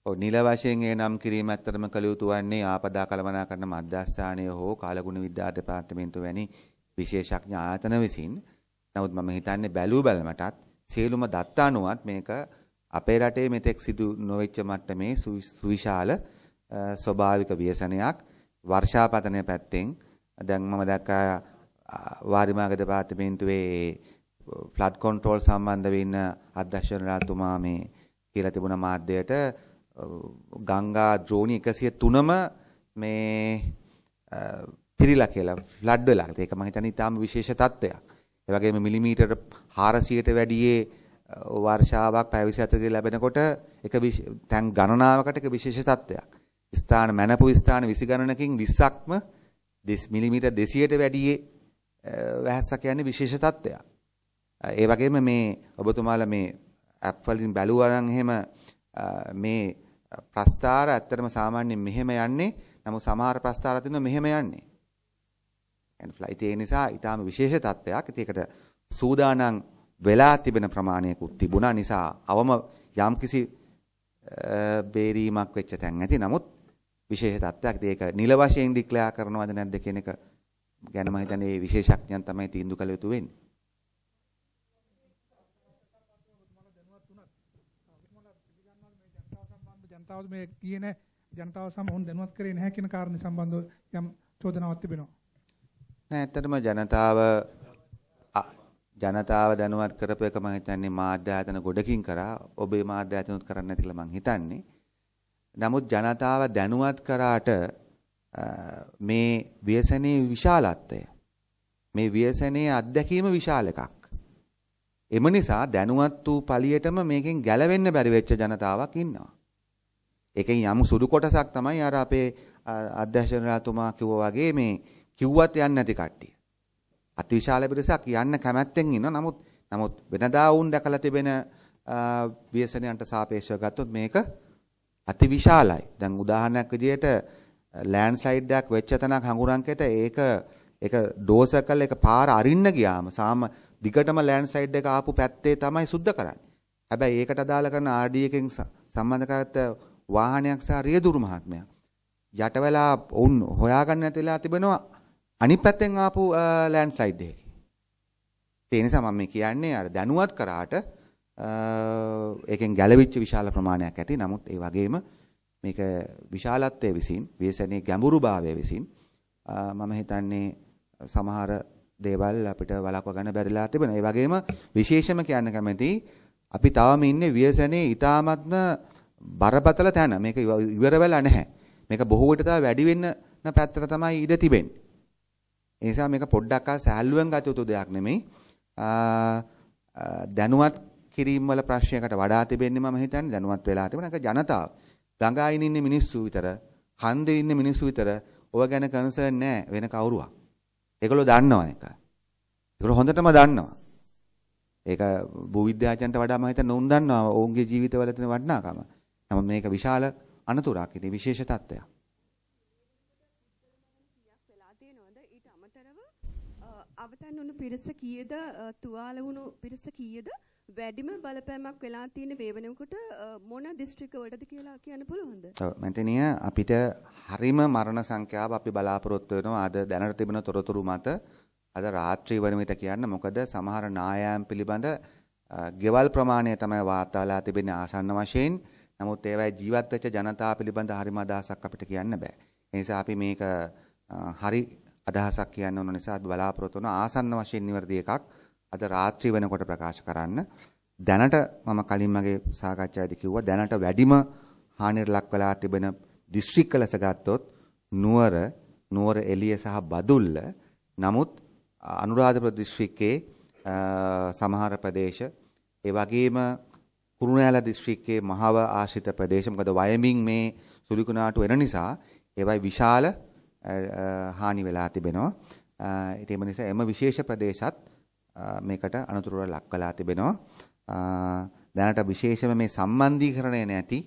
නිල වශයෙන් ඒ නම් කිරීම ඇත්තටම කළ යුතු වන්නේ ආපදා කළමනාකරණ මධ්‍යස්ථානය හෝ කාලගුණ විද්‍යා දෙපාර්තමේන්තුව වැනි විශේෂඥ ආයතන විසින්. නමුත් මම හිතන්නේ බැලූ බැලමටත් සියලුම දත්ත අනුවත් මේක අපේ රටේ මෙතෙක් සිදු නොවෙච්ච මට්ටමේ සුවිශාල ස්වභාවික ව්‍යසනයක්. වර්ෂාපතනය පැත්තෙන් දැන් මම දැක්කා වාරිමාර්ග දෙපාර්තමේන්තුවේ ෆ්ලඩ් කන්ට්‍රෝල් සම්බන්ධ වෙන්න අධ්‍යක්ෂකතුමා මේ කියලා තිබුණ මාධ්‍යයට ගංගා ද්‍රෝණි 103ම මේ පිරීලා කියලා ෆ්ලඩ් වෙලා. ඒක මම හිතන්නේ ඊටාම විශේෂ තත්ත්වයක්. ඒ වගේම මිලිමීටර 400ට වැඩියේ වර්ෂාවක් පැය 24 ලැබෙනකොට එක තැන් ගණනාවකට එක විශේෂ තත්ත්වයක්. ස්ථාන මැනපු ස්ථාන 20 ගණනකින් 20ක්ම මිලිමීටර 200ට වැඩියේ වැහසක් කියන්නේ විශේෂ තත්ත්වයක්. ඒ වගේම මේ ඔබතුමාලා මේ ඇප් වලින් බැලුවා නම් එහෙම මේ ප්‍රස්තාර ඇත්තටම සාමාන්‍යයෙන් මෙහෙම යන්නේ. නමුත් සමහර ප්‍රස්තාර තියෙනවා මෙහෙම යන්නේ. ෆ්ලයිට් ඒ නිසා ඊටාම විශේෂ තත්ත්වයක්. ඒකට සූදානම් වෙලා තිබෙන ප්‍රමාණයකුත් තිබුණා. නිසා අවම යම්කිසි බේරීමක් වෙච්ච තැන් ඇති. නමුත් විශේෂ තත්ත්වයක්. ඒක නිල වශයෙන් ඩික්ලෙයාර් කරනවද නැද්ද කියන එක ගැන මම හිතන්නේ මේ විශේෂඥයන් තමයි තීන්දුව කළ යුතු වෙන්නේ. ජනතාව මේ කියන ජනතාව සමග දැනුවත් කරේ නැහැ කියන කාරණේ සම්බන්ධව යම් චෝදනාවක් තිබෙනවා. නෑ ඇත්තටම ජනතාව දැනුවත් කරපු එක මම හිතන්නේ මාධ්‍ය ආයතන ගොඩකින් කරා. ඔබේ මාධ්‍ය ආයතනත් කරන්නේ නැති කියලා මම හිතන්නේ. නමුත් ජනතාව දැනුවත් කරාට මේ ව්‍යසනයේ විශාලත්වය, මේ ව්‍යසනයේ අත්දැකීම විශාල එකක්. එම නිසා දැනුවත් වූ පළියටම මේකෙන් ගැලවෙන්න බැරි වෙච්ච ජනතාවක් ඉන්නවා. ඒකෙන් යම් සුදු කොටසක් තමයි අර අපේ අධ්‍යක්ෂකතුමා කිව්වා වගේ මේ කිව්වත් යන්නේ නැති කට්ටිය. අතිවිශාල පිරිසක් යන්න කැමැත්තෙන් ඉන්නවා. නමුත් වෙනදා වුන් දැකලා තිබෙන ව්‍යසනයන්ට සාපේක්ෂව ගත්තොත් මේක අතිවිශාලයි. දැන් උදාහරණයක් විදිහට ලෑන්ඩ් ස්ලයිඩ් එකක් වෙච්ච තැනක් හඟුරන්කෙට ඒක ඩෝස කරලා ඒක පාර අරින්න ගියාම දිගටම ලෑන්ඩ් ස්ලයිඩ් එක ආපු පැත්තේ තමයි සුද්ධ කරන්නේ. හැබැයි ඒකට අදාළ කරන RD එකෙන් සම්බන්ධ කරගත්ත වාහනයක් සහ රියදුරු මහත්මයා යට වෙලා වුන් හොයාගන්න නැතිලා තිබෙනවා අනිත් පැත්තෙන් ආපු ලෑන්ඩ් ස්ලයිඩ් එකේ. ඒ නිසා මම මේ කියන්නේ අර දැනුවත් කරාට ඒකෙන් ගැලවිච්ච විශාල ප්‍රමාණයක් ඇති. නමුත් ඒ වගේම මේක විශාලත්වයේ විසින් ව්‍යසනයේ ගැඹුරුභාවය විසින් මම හිතන්නේ සමහර දේවල් අපිට වළක්ව ගන්න බැරිලා තිබෙනවා. ඒ වගේම විශේෂම කියන්න කැමති අපි තාම ඉන්නේ ව්‍යසනයේ ඊ타මත්ම බරපතල තැන. මේක ඉවර වෙලා නැහැ. මේක බොහෝ විට තව වැඩි වෙන්න පැත්තට තමයි ඉඩ තිබෙන්නේ. ඒ නිසා මේක පොඩ්ඩක් සැහැල්ලුවෙන් ගත යුතු දෙයක් නෙමෙයි. දැනුවත් කිරීම වල ප්‍රශ්නයකට වඩා තිබෙන්නේ මම හිතන්නේ දැනුවත් වෙලා තිබෙන එක ජනතාව. ගඟයින් ඉන්න මිනිස්සු විතර, කන්දේ ඉන්න මිනිස්සු විතර ඔය ගැන කන්සර්න් නැහැ වෙන කවුරුවක්. ඒගොල්ලෝ දන්නවා ඒක. ඒගොල්ලෝ හොඳටම දන්නවා. ඒක භූවිද්‍යාඥයන්ට වඩා මම හිතන්නේ උන් දන්නවා ඔවුන්ගේ ජීවිතවල තියෙන වටිනාකම. නමුත් මේක විශාල අනතුරක්. ඉතින් විශේෂ තත්ත්වයක්. අවතන් වුණු පිරිස කීයද තුවාල වුණු පිරිස කීයද වැඩිම බලපෑමක් වෙලා තියෙන වේවනකට මොන දිස්ත්‍රික්ක වලටද කියලා කියන්න පුළුවන්ද? ඔව් මන්තනිය අපිට හරිම මරණ සංඛ්‍යාව අපි බලාපොරොත්තු වෙනවා අද දැනට තිබෙන තොරතුරු මත අද රාත්‍රී වන විට කියන්න. මොකද සමහර නායම් පිළිබඳ ගෙවල් ප්‍රමාණය තමයි වාර්තාලා තිබෙන්නේ ආසන්න වශයෙන්. නමුත් ඒවයි ජීවත් වෙච්ච ජනතාව පිළිබඳ හරිම අදහසක් අපිට කියන්න බෑ. ඒ නිසා අපි මේක හරි අදහසක් කියන්න ඕන නිසා අපි බලාපොරොත්තු වෙන ආසන්න වශයෙන් නිවැරදි එකක් අද රාත්‍රී වෙනකොට ප්‍රකාශ කරන්න. දැනට මම කලින් මගේ සාකච්ඡාවේදී කිව්වා දැනට වැඩිම හානියට ලක් වෙලා තිබෙන දිස්ත්‍රික්ක ලෙස ගත්තොත් නුවර එළිය සහ බදුල්ල. නමුත් අනුරාධපුර දිස්ත්‍රික්කයේ සමහර ප්‍රදේශ ඒ වගේම කුරුණෑගල දිස්ත්‍රික්කයේ මහව ආශ්‍රිත ප්‍රදේශ මොකද වයමින් මේ සුලිකුණාටු වෙන නිසා ඒවයි විශාල හානි වෙලා තිබෙනවා. ඒ නිසා එම විශේෂ ප්‍රදේශත් මේකට අනුතුරු ලක් වෙලා තිබෙනවා. දැනට විශේෂම මේ සම්බන්ධීකරණය නැති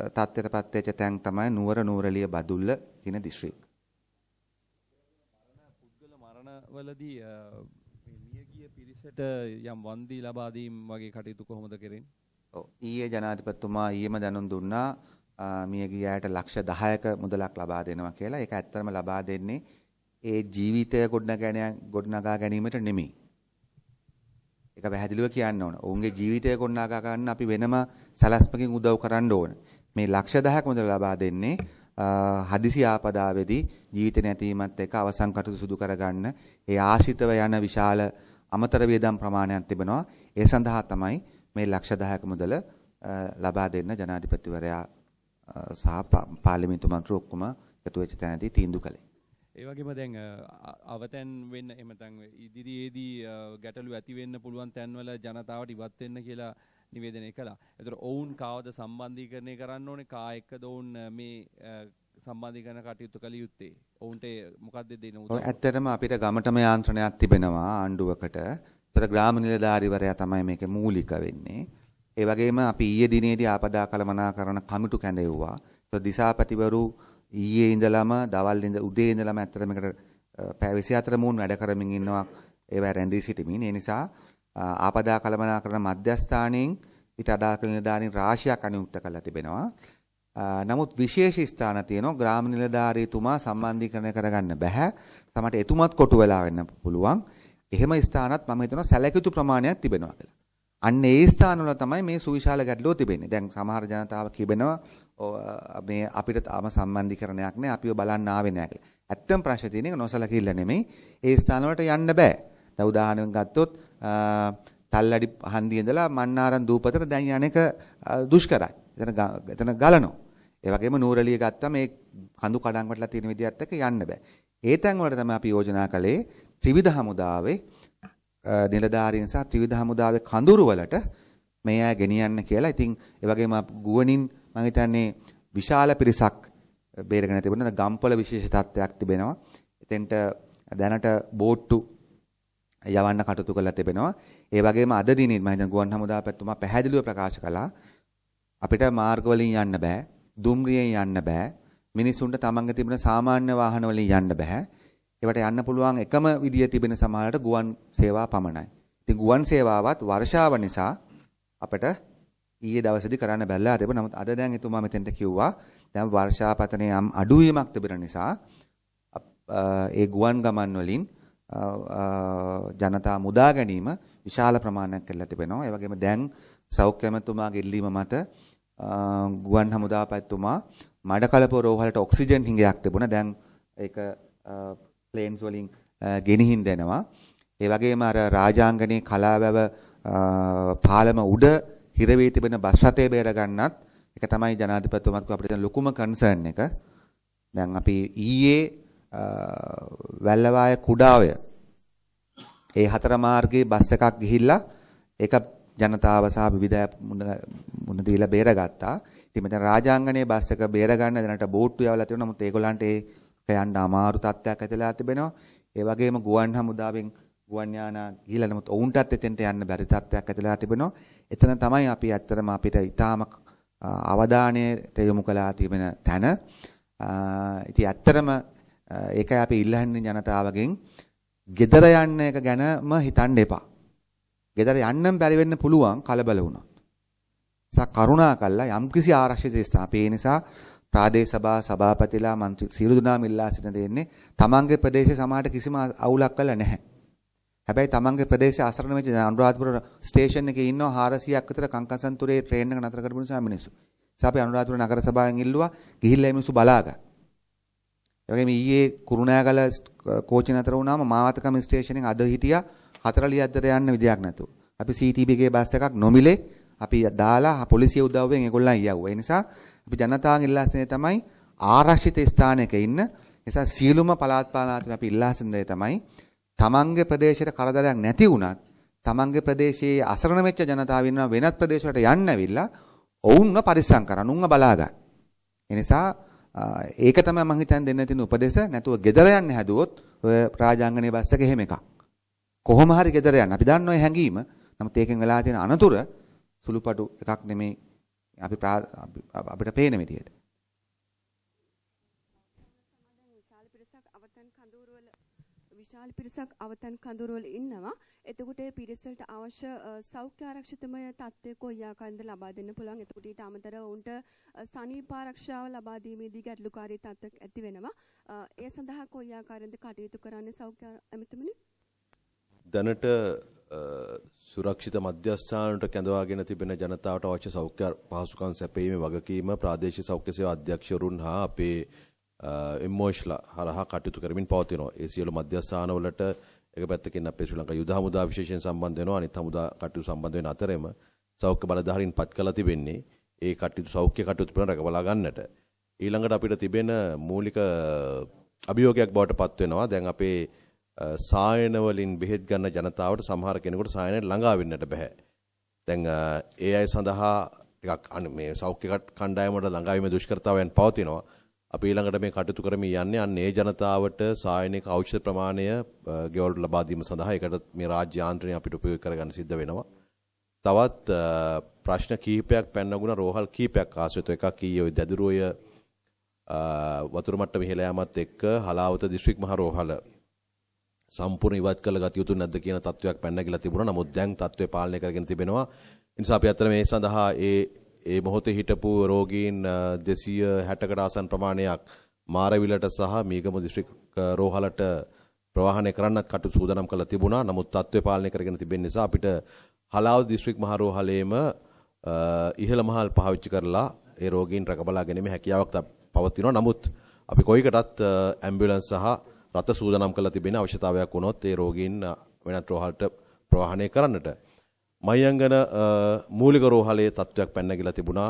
තත්ත්වයටපත් වෙච්ච තැන් තමයි නුවරඑළිය බදුල්ල කියන දිස්ත්‍රික්ක. පුද්ගල මරණවලදී මියගිය පිරිසට යම් වන්දි ලබා දීම වගේ කටයුතු කොහොමද කරන්නේ? ඔව් ඊයේ ජනාධිපතිතුමා ඊයේම දැනුම් දුන්නා මියගිය අයට ලක්ෂ 10ක මුදලක් ලබා දෙනවා කියලා. ඒක ඇත්තටම ලබා දෙන්නේ ඒ ජීවිතය ගොඩනගා ගැනීමට නෙමෙයි. ඒක පැහැදිලිව කියන්න ඕන. ඔවුන්ගේ ජීවිතය ගොඩනගා ගන්න අපි වෙනම සලස්මකින් උදව් කරන්න ඕන. මේ ලක්ෂ 10ක් මුදල ලබා දෙන්නේ හදිසි ආපදාවේදී ජීවිත නැතිවීමත් එක්ක අවසන් කටයුතු සිදු කරගන්න ඒ ආශිතව යන විශාල අමතර වියදම් ප්‍රමාණයක් තිබෙනවා. ඒ සඳහා තමයි මේ ලක්ෂ 10ක මුදල ලබා දෙන්න ජනාධිපතිවරයා සහ පාර්ලිමේන්තු මන්ත්‍රී ඔක්කොම එකතු වෙච්ච තැනදී තීන්දුව කළේ. ඒ වගේම දැන් අවතැන් වෙන්න එහෙම නැත්නම් ඉදිරියේදී ගැටලු ඇති වෙන්න පුළුවන් තැන්වල ජනතාවට ඉවත් වෙන්න කියලා නිවේදනය කළා. ඒතර ඔවුන් කාවද සම්බන්ධීකරණය කරන්න ඕනේ? කා එක්කද ඔවුන් මේ සම්බන්ධීකරණ කටයුතු කළ යුත්තේ? ඔවුන්ට මොකක්ද දෙන්න උදව්? ඇත්තටම අපිට ගමටම යාන්ත්‍රණයක් තිබෙනවා ආණ්ඩුවකට. ඒතර ග්‍රාම නිලධාරීවරයා තමයි මේකේ මූලික වෙන්නේ. ඒ වගේම අපි ඊයේ දිනේදී ආපදා කළමනාකරණ කමිටු කැඳෙව්වා. ඒතර දිසාපතිවරු ඊයේ ඉඳලම දවල් උදේ ඉඳලම ඇත්තට මේකට පැය 24 මුන් වැඩ කරමින් ඉන්නවා. ඒවා රැඳී සිටීමින්. ඒ නිසා ආපදා කළමනාකරණ මධ්‍යස්ථානයෙන් ඊට අදාළ නිලධාරීන් රාශියක් අනුයුක්ත කරලා තිබෙනවා. නමුත් විශේෂ ස්ථාන තියෙනවා. ග්‍රාම නිලධාරීතුමා සම්බන්ධීකරණය කරගන්න බෑ. සමහරට එතුමත් කොටු වෙලා වෙන්න පුළුවන්. එහෙම ස්ථානත් මම හිතනවා සැලකියුතු ප්‍රමාණයක් තිබෙනවා කියලා. අන්න ඒ ස්ථානවල තමයි මේ සුවිශාල ගැටලුව තිබෙන්නේ. දැන් සමහර ජනතාව කියනවා මේ අපිට තාම සම්බන්ධීකරණයක් නැහැ අපිව බලන්න ආවේ නැහැ කියලා. ඇත්තම ප්‍රශ්නේ තියෙන්නේ නොසලකිල්ල නෙමෙයි. ඒ ස්ථානවලට යන්න බෑ. දැන් උදාහරණයක් ගත්තොත් තල්ලඩි හන්දියේ ඉඳලා මන්නාරම් දූපතට දැන් යන්නේක දුෂ්කරයි. එතන ගලනවා. ඒ වගේම නූරලිය ගත්තා මේ කඳු කඩන් වටලා තියෙන විදිහත් එක්ක යන්න බෑ. ඒ තැන් වලට තමයි අපි යෝජනා කළේ ත්‍රිවිධ හමුදාවේ නිලධාරීන් සහ ත්‍රිවිධ හමුදාවේ කඳුරු වලට මේ අය ගෙනියන්න කියලා. ඉතින් ඒ වගේම ගුවනින් මම හිතන්නේ විශාල පිරිසක් බේරගෙන තිබුණා. ගම්පොළ විශේෂ තත්ත්වයක් තිබෙනවා. එතෙන්ට දැනට බෝට්ටු යවන්න කටයුතු කරලා තිබෙනවා. ඒ වගේම අද දිනේ මම හිතන ගුවන් හමුදාව පැතුමා පැහැදිලිව ප්‍රකාශ කළා අපිට මාර්ග වලින් යන්න බෑ, දුම්රියෙන් යන්න බෑ, මිනිසුන්ට තමන්ගේ තිබෙන සාමාන්‍ය වාහන වලින් යන්න බෑ. ඒවට යන්න පුළුවන් එකම විදිය තිබෙන සමහරට ගුවන් සේවා පමණයි. ඉතින් ගුවන් සේවාවත් වර්ෂාව නිසා අපිට ඊයේ දවසේදී කරන්න බැලලා තිබුණා. නමුත් අද දැන් එතුමා මෙතෙන්ට කිව්වා දැන් වර්ෂාපතනයේ යම් අඩුවීමක් තිබෙන නිසා ඒ ගුවන් ගමන් වලින් ජනතා මුදා ගැනීම විශාල ප්‍රමාණයක් කරලා තිබෙනවා. ඒ වගේම දැන් සෞඛ්‍ය ඇමතුමාගේ ඉල්ලීම මත ගුවන් හමුදාපතිතුමා මඩකලපුව රෝහලට ඔක්සිජන් හිඟයක් තිබුණා. දැන් ඒක ප්ලේන්ස් වලින් ගෙනිහින් දෙනවා. ඒ වගේම අර රාජාංගනේ කලාවැව පාලම උඩ හිර වී තිබෙන බස් රථය බේර ගන්නත් ඒක තමයි ජනාධිපතිතුමාත් අපිට තියෙන ලොකුම කන්සර්න් එක. දැන් අපි ඊයේ වැල්ලවාය කුඩාවය ඒ හතර මාර්ගයේ බස් එකක් ගිහිල්ලා ඒක ජනතාව සහ විවිධ මුණ දීලා බේරගත්තා. ඉතින් මෙතන රාජාංගනේ බස් එක බේර ගන්න දැනට බෝට්ටු යවලා තියෙනවා. නමුත් ඒගොල්ලන්ට ඒක යන්න අමාරු තත්ත්වයක් ඇතිලා තිබෙනවා. ඒ වගේම ගුවන් හමුදාවෙන් ගුවන් යාන ගිහිල්ලා නමුත් ඔවුන්ටත් එතෙන්ට යන්න බැරි තත්ත්වයක් ඇතිලා තිබෙනවා. එතන තමයි අපි ඇත්තටම අපිට ඊටාම අවධානයට යොමු කළා තිබෙන තැන. ඉතින් ඇත්තටම ඒකයි අපි ඉල්ලන්නේ ජනතාවගෙන් ගෙදර යන්න එක ගැනම හිතන්න එපා. ගෙදර යන්නම් බැරි වෙන්න පුළුවන් කලබල වුණොත්. කරුණා කළා යම්කිසි ආරක්ෂිත ස්ථාන අපි ඒ නිසා ප්‍රාදේශ සභා සභාපතිලා මන්ත්‍රී සියලු දෙනාම ඉල්ලා සිටින දෙන්නේ තමන්ගේ ප්‍රදේශයේ සමාජයට කිසිම අවුලක් කළා නැහැ. හැබැයි තමන්ගේ ප්‍රදේශයේ අසරණ වෙච්ච අනුරාධපුර ස්ටේෂන් එකේ ඉන්නවා 400ක් විතර කංකසන්තුරේ ට්‍රේන් එක නතර කරපු නිසා මිනිස්සු. ඒස අපි අනුරාධපුර නගර සභාවෙන් ඉල්ලුවා ගිහිල්ලා මිනිස්සු බලා ගන්න. ඒ වගේම ඊයේ කුරුණෑගල කෝච්චි නතර වුණාම මාවතකම ස්ටේෂන් එකේ අද හිටියා 40ක් දර යන්න විදියක් නැතුව. අපි CTB ගේ බස් එකක් නොමිලේ අපි දාලා පොලිසිය උදව්වෙන් ඒගොල්ලන් යවුවා. ඒ නිසා අපි ජනතාවගෙන් ඉල්ලා සිටින්නේ තමයි ආරක්ෂිත ස්ථානයක ඉන්න. නිසා සියලුම පළාත් පාලනායතන අපි ඉල්ලා සිටින්නේ තමයි තමන්ගේ ප්‍රදේශයට කරදරයක් නැති වුණත් තමන්ගේ ප්‍රදේශයේ අසරණ වෙච්ච ජනතාව ඉන්නවා වෙනත් ප්‍රදේශවලට යන්න ඇවිල්ලා ඔවුන්ව පරිස්සම් කරන්න උන්ව බලා ගන්න. ඒ නිසා ඒක තමයි මම හිතන්නේ දෙන්න තියෙන උපදේශ. නැතුව ගෙදර යන්න හැදුවොත් ඔය රාජාංගනේ බස් එක එහෙම එකක්. කොහොම හරි ගෙදර යන්න. අපි දන්න ඔය හැංගීම. නමුත් ඒකෙන් වෙලා තියෙන අනතුර සුළුපටු එකක් නෙමේ අපිට පේන විදියට. විශාල පිරිසක් අවතන් කඳුරුවල ඉන්නවා. එතකොට ඒ පිරිසට අවශ්‍ය සෞඛ්‍ය ආරක්ෂිතමය තත්ත්වය කොයි ආකාරයෙන්ද ලබා දෙන්න පුළුවන්. එතකොට ඊට අමතරව උන්ට සනීප ආරක්ෂාව ලබා දීමේදී ගැටලුකාරී තත්ත්වයක් ඇති වෙනවා. ඒ සඳහා කොයි ආකාරයෙන්ද කටයුතු කරන්නේ සෞඛ්‍ය ඇමතුමනි? දැනට සුරක්ෂිත මධ්‍යස්ථානට කැඳවාගෙන තිබෙන ජනතාවට අවශ්‍ය සෞඛ්‍ය පහසුකම් සැපයීමේ වගකීම ප්‍රාදේශීය සෞඛ්‍ය සේවා අධ්‍යක්ෂවරුන් හා අපේ එම්මෝෂ්ලා හරහා කටයුතු කරමින් පවතිනවා. ඒ සියලු මධ්‍යස්ථානවලට එක පැත්තකින් අපේ ශ්‍රී ලංකා යුද හමුදා විශේෂයෙන් සම්බන්ධ වෙනවා. අනිත් හමුදා කටයුතු සම්බන්ධ වෙන අතරෙම සෞඛ්‍ය බලධාරීන් පත් කළා තිබෙන්නේ ඒ කටයුතු සෞඛ්‍ය කටයුතු පිළිබඳව රැකබලා ගන්නට. ඊළඟට අපිට තිබෙන මූලික අභියෝගයක් බවට පත් වෙනවා. දැන් අපේ සායන වලින් බෙහෙත් ගන්න ජනතාවට සමහර කෙනෙකුට සායනයට ළඟා වෙන්නට බෑ. දැන් ඒ අය සඳහා ටිකක් මේ සෞඛ්‍ය කණ්ඩායමකට ළඟා වීමේ දුෂ්කරතාවයන් පවතිනවා. අපි ඊළඟට මේ කටයුතු කරමින් යන්නේ අන්න ඒ ජනතාවට සායනික ඖෂධ ප්‍රමාණය ගෙවල් ලබා දීම සඳහා ඒකට මේ රාජ්‍ය යාන්ත්‍රණය අපිට උපයෝග කරගන්න සිද්ධ වෙනවා. තවත් ප්‍රශ්න කීපයක් පැනනගුණ රෝහල් කීපයක් ආශ්‍රිතව එකක් ඊයේ දැදුරුවය වතුර මට්ටම ඉහළ යාමත් එක්ක හලාවත දිස්ත්‍රික් මහ රෝහල සම්පූර්ණ ඉවත් කළ ගත යුතු නැද්ද කියන තත්ත්වයක් පැනනගිලා තිබුණා. නමුත් දැන් තත්ත්වය පාලනය කරගෙන තිබෙනවා. ඒ නිසා අපි අතර මේ සඳහා ඒ මොහොතේ හිටපු රෝගීන් 260කට ආසන්න ප්‍රමාණයක් මාරවිලට සහ මීගම දිස්ත්‍රික් රෝහලට ප්‍රවාහනය කරන්නත් කටයුතු සූදානම් කරලා තිබුණා. නමුත් තත්ත්වය පාලනය කරගෙන තිබෙන නිසා අපිට හලාව දිස්ත්‍රික් මහ රෝහලේම ඉහළ මහල් පාවිච්චි කරලා ඒ රෝගීන් රැකබලා ගැනීම හැකියාවක් පවතිනවා. නමුත් අපි කොයිකටත් ඇම්බියුලන්ස් සහ රථ සූදානම් කරලා තිබෙන අවශ්‍යතාවයක් වුණොත් ඒ රෝගීන් වෙනත් රෝහලට ප්‍රවාහනය කරන්නට මහියංගන මූලික රෝහලේ තත්ත්වයක් පැනනගිලා තිබුණා.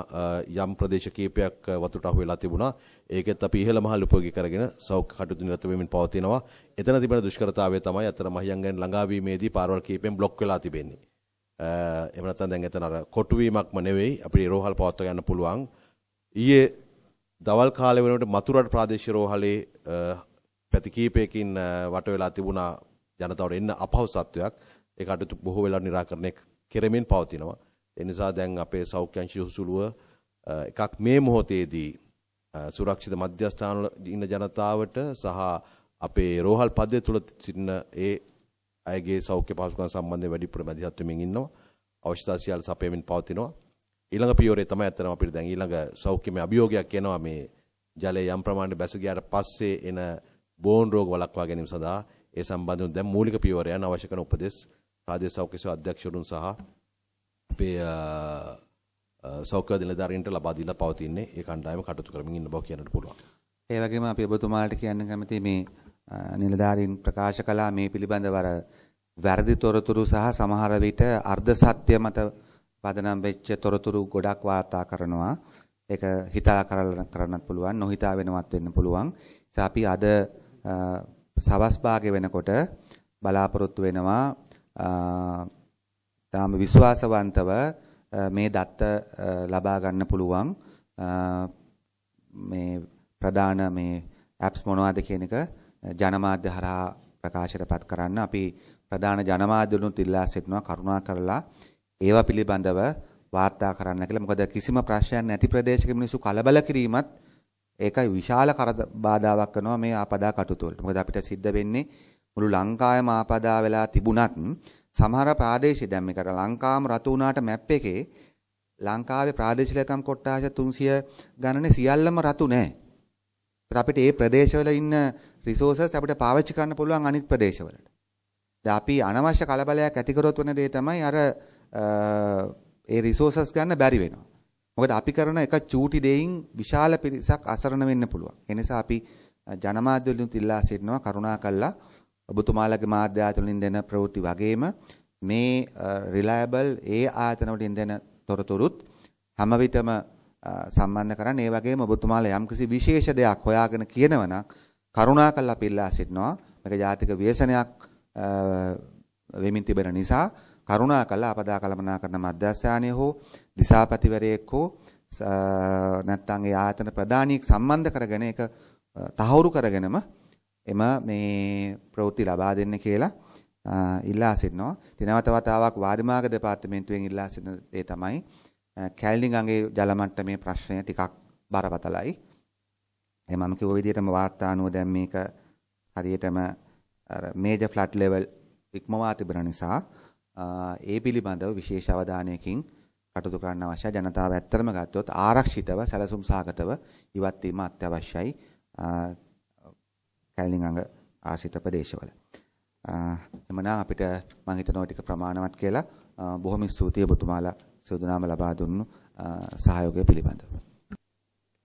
යම් ප්‍රදේශ කීපයක් වතුරට අහු වෙලා තිබුණා. ඒකෙත් අපි ඉහළ මහල් උපයෝගී කරගෙන සෞඛ්‍ය කටයුතු නිරත වෙමින් පවතිනවා. එතන තිබෙන දුෂ්කරතාවය තමයි අතර මහියංගන ළඟා වීමේදී පාරවල් කීපෙන් බ්ලොක් වෙලා තිබෙන්නේ. එහෙම නැත්නම් දැන් එතන අර කොටු වීමක්ම නෙවෙයි අපිට රෝහල් පවත්වා ගන්න පුළුවන්. ඊයේ දවල් කාලේ වෙනකොට මතුරට ප්‍රාදේශීය රෝහලේ පැති කීපයකින් වට වෙලා තිබුණා ජනතාවට එන්න අපහසුතාවයක්. ඒ කටයුතු බොහෝ වෙලා निराකරණය කෙරෙමින් පවතිනවා. ඒ නිසා දැන් අපේ සෞඛ්‍ය අංශය සුළුව එකක් මේ මොහොතේදී සුරක්ෂිත මධ්‍යස්ථානවල ඉන්න ජනතාවට සහ අපේ රෝහල් පද්ධතිය තුළ සිටින ඒ අයගේ සෞඛ්‍ය පහසුකම් සම්බන්ධයෙන් වැඩිපුර මැදිහත් වෙමින් ඉන්නවා. අවශ්‍යතා සියල්ල සපයමින් පවතිනවා. ඊළඟ පියවරේ තමයි අත්‍තරම අපිට දැන් ඊළඟ සෞඛ්‍යමය අභියෝගයක් එනවා මේ ජලයේ යම් ප්‍රමාණයකට බැස ගියාට පස්සේ එන බෝන් රෝග වළක්වා ගැනීම සඳහා ඒ සම්බන්ධව දැන් මූලික පියවර යන අවශ්‍ය කරන උපදෙස් ප්‍රාදේශීය සෞඛ්‍ය සේවා අධ්‍යක්ෂවරුන් සහ අපේ සෞඛ්‍ය නිලධාරීන්ට ලබා දීලා පවතින්නේ ඒ කණ්ඩායම කටයුතු කරමින් ඉන්න බව කියන්නට පුළුවන්. ඒ වගේම අපි ඔබතුමාලට කියන්න කැමති මේ නිලධාරීන් ප්‍රකාශ කළා මේ පිළිබඳව වැරදි තොරතුරු සහ සමහර විට අර්ධ සත්‍ය මත පදනම් වෙච්ච තොරතුරු ගොඩක් වාර්තා කරනවා. ඒක හිතා කරන්නත් පුළුවන්, නොහිතා වෙනවත් වෙන්න පුළුවන්. ඒ අපි අද සවස් භාගය වෙනකොට බලාපොරොත්තු වෙනවා තාම විශ්වාසවන්තව මේ දත්ත ලබා ගන්න පුළුවන් මේ ප්‍රධාන මේ ඇප්ස් මොනවද කියන එක ජනමාධ්‍ය හරහා ප්‍රකාශයටපත් කරන්න අපි ප්‍රධාන ජනමාධ්‍යවලුත් ඉල්ලා සිටිනවා කරුණා කරලා ඒවා පිළිබඳව වාර්තා කරන්න කියලා. මොකද කිසිම ප්‍රශ්නයක් නැති ප්‍රදේශයක මිනිස්සු කලබල කිරීමත් ඒකයි විශාල බාධාවක් කරනවා මේ ආපදා කටයුතු වලට. මොකද අපිට සිද්ධ වෙන්නේ මුළු ලංකාවේම ආපදා වෙලා තිබුණත් සමහර ප්‍රාදේශීය දැන් මේකට ලංකාවම රතු වුණාට මැප් එකේ ලංකාවේ ප්‍රාදේශීය ලේකම් කොට්ටාස 300 ගණනේ සියල්ලම රතු නැහැ. අපිට මේ ප්‍රදේශවල ඉන්න රිසෝසස් අපිට පාවිච්චි කරන්න පුළුවන් අනිත් ප්‍රදේශවලට. දැන් අපි අනවශ්‍ය කලබලයක් ඇති කරොත් වෙන දේ තමයි අර ඒ රිසෝසස් ගන්න බැරි වෙනවා. මොකද අපි කරන එක චූටි දෙයින් විශාල පිරිසක් අසරණ වෙන්න පුළුවන්. ඒ නිසා අපි ජනමාධ්‍ය වලින් ඉල්ලා සිටිනවා කරුණා කළා ඔබතුමාලගේ මාධ්‍ය ආයතන වලින් දෙන ප්‍රවෘත්ති වගේම මේ රිලයබල් ඒ ආයතන වලින් දෙන තොරතුරුත් හැම විටම සම්බන්ධ කරන් ඒ වගේම ඔබතුමාලා යම්කිසි විශේෂ දෙයක් හොයාගෙන කියනවනම් කරුණා කළා අපි ඉල්ලා සිටිනවා. මේක ජාතික ව්‍යසනයක් වෙමින් තිබෙන නිසා කරුණා කළා අපදා කළමනාකරන මධ්‍යස්ථානය හෝ දිසාපතිවරයෙක් හෝ නැත්නම් ඒ ආයතන ප්‍රධානියෙක් සම්බන්ධ කරගෙන ඒක තහවුරු කරගෙනම එම මේ ප්‍රවෘත්ති ලබා දෙන්න කියලා ඉල්ලා සිටිනවා. ඉතින් නැවත වතාවක් වාරිමාර්ග දෙපාර්තමේන්තුවෙන් ඉල්ලා සිටින දේ තමයි කැලණිගඟේ ජල මට්ටමේ ප්‍රශ්නය ටිකක් බරපතලයි. ඒ මම කිව්ව විදිහටම වාර්තා අනුව දැන් මේක හරියටම අර මේජර් ෆ්ලඩ් ලෙවල් ඉක්මවා තිබෙන නිසා ඒ පිළිබඳව විශේෂ අවධානයකින් කටයුතු කරන්න අවශ්‍යයි. ජනතාව ඇත්තටම ගත්තොත් ආරක්ෂිතව සැලසුම් සහගතව ඉවත් වීම අත්‍යවශ්‍යයි කැලණිගඟ ආශ්‍රිත ප්‍රදේශවල. එමනම් අපිට මම හිතනවා ටික ප්‍රමාණවත් කියලා බොහොම ස්තුතියි ඔබතුමාලා සූදානම් ලබා දුන්නු සහයෝගය පිළිබඳව.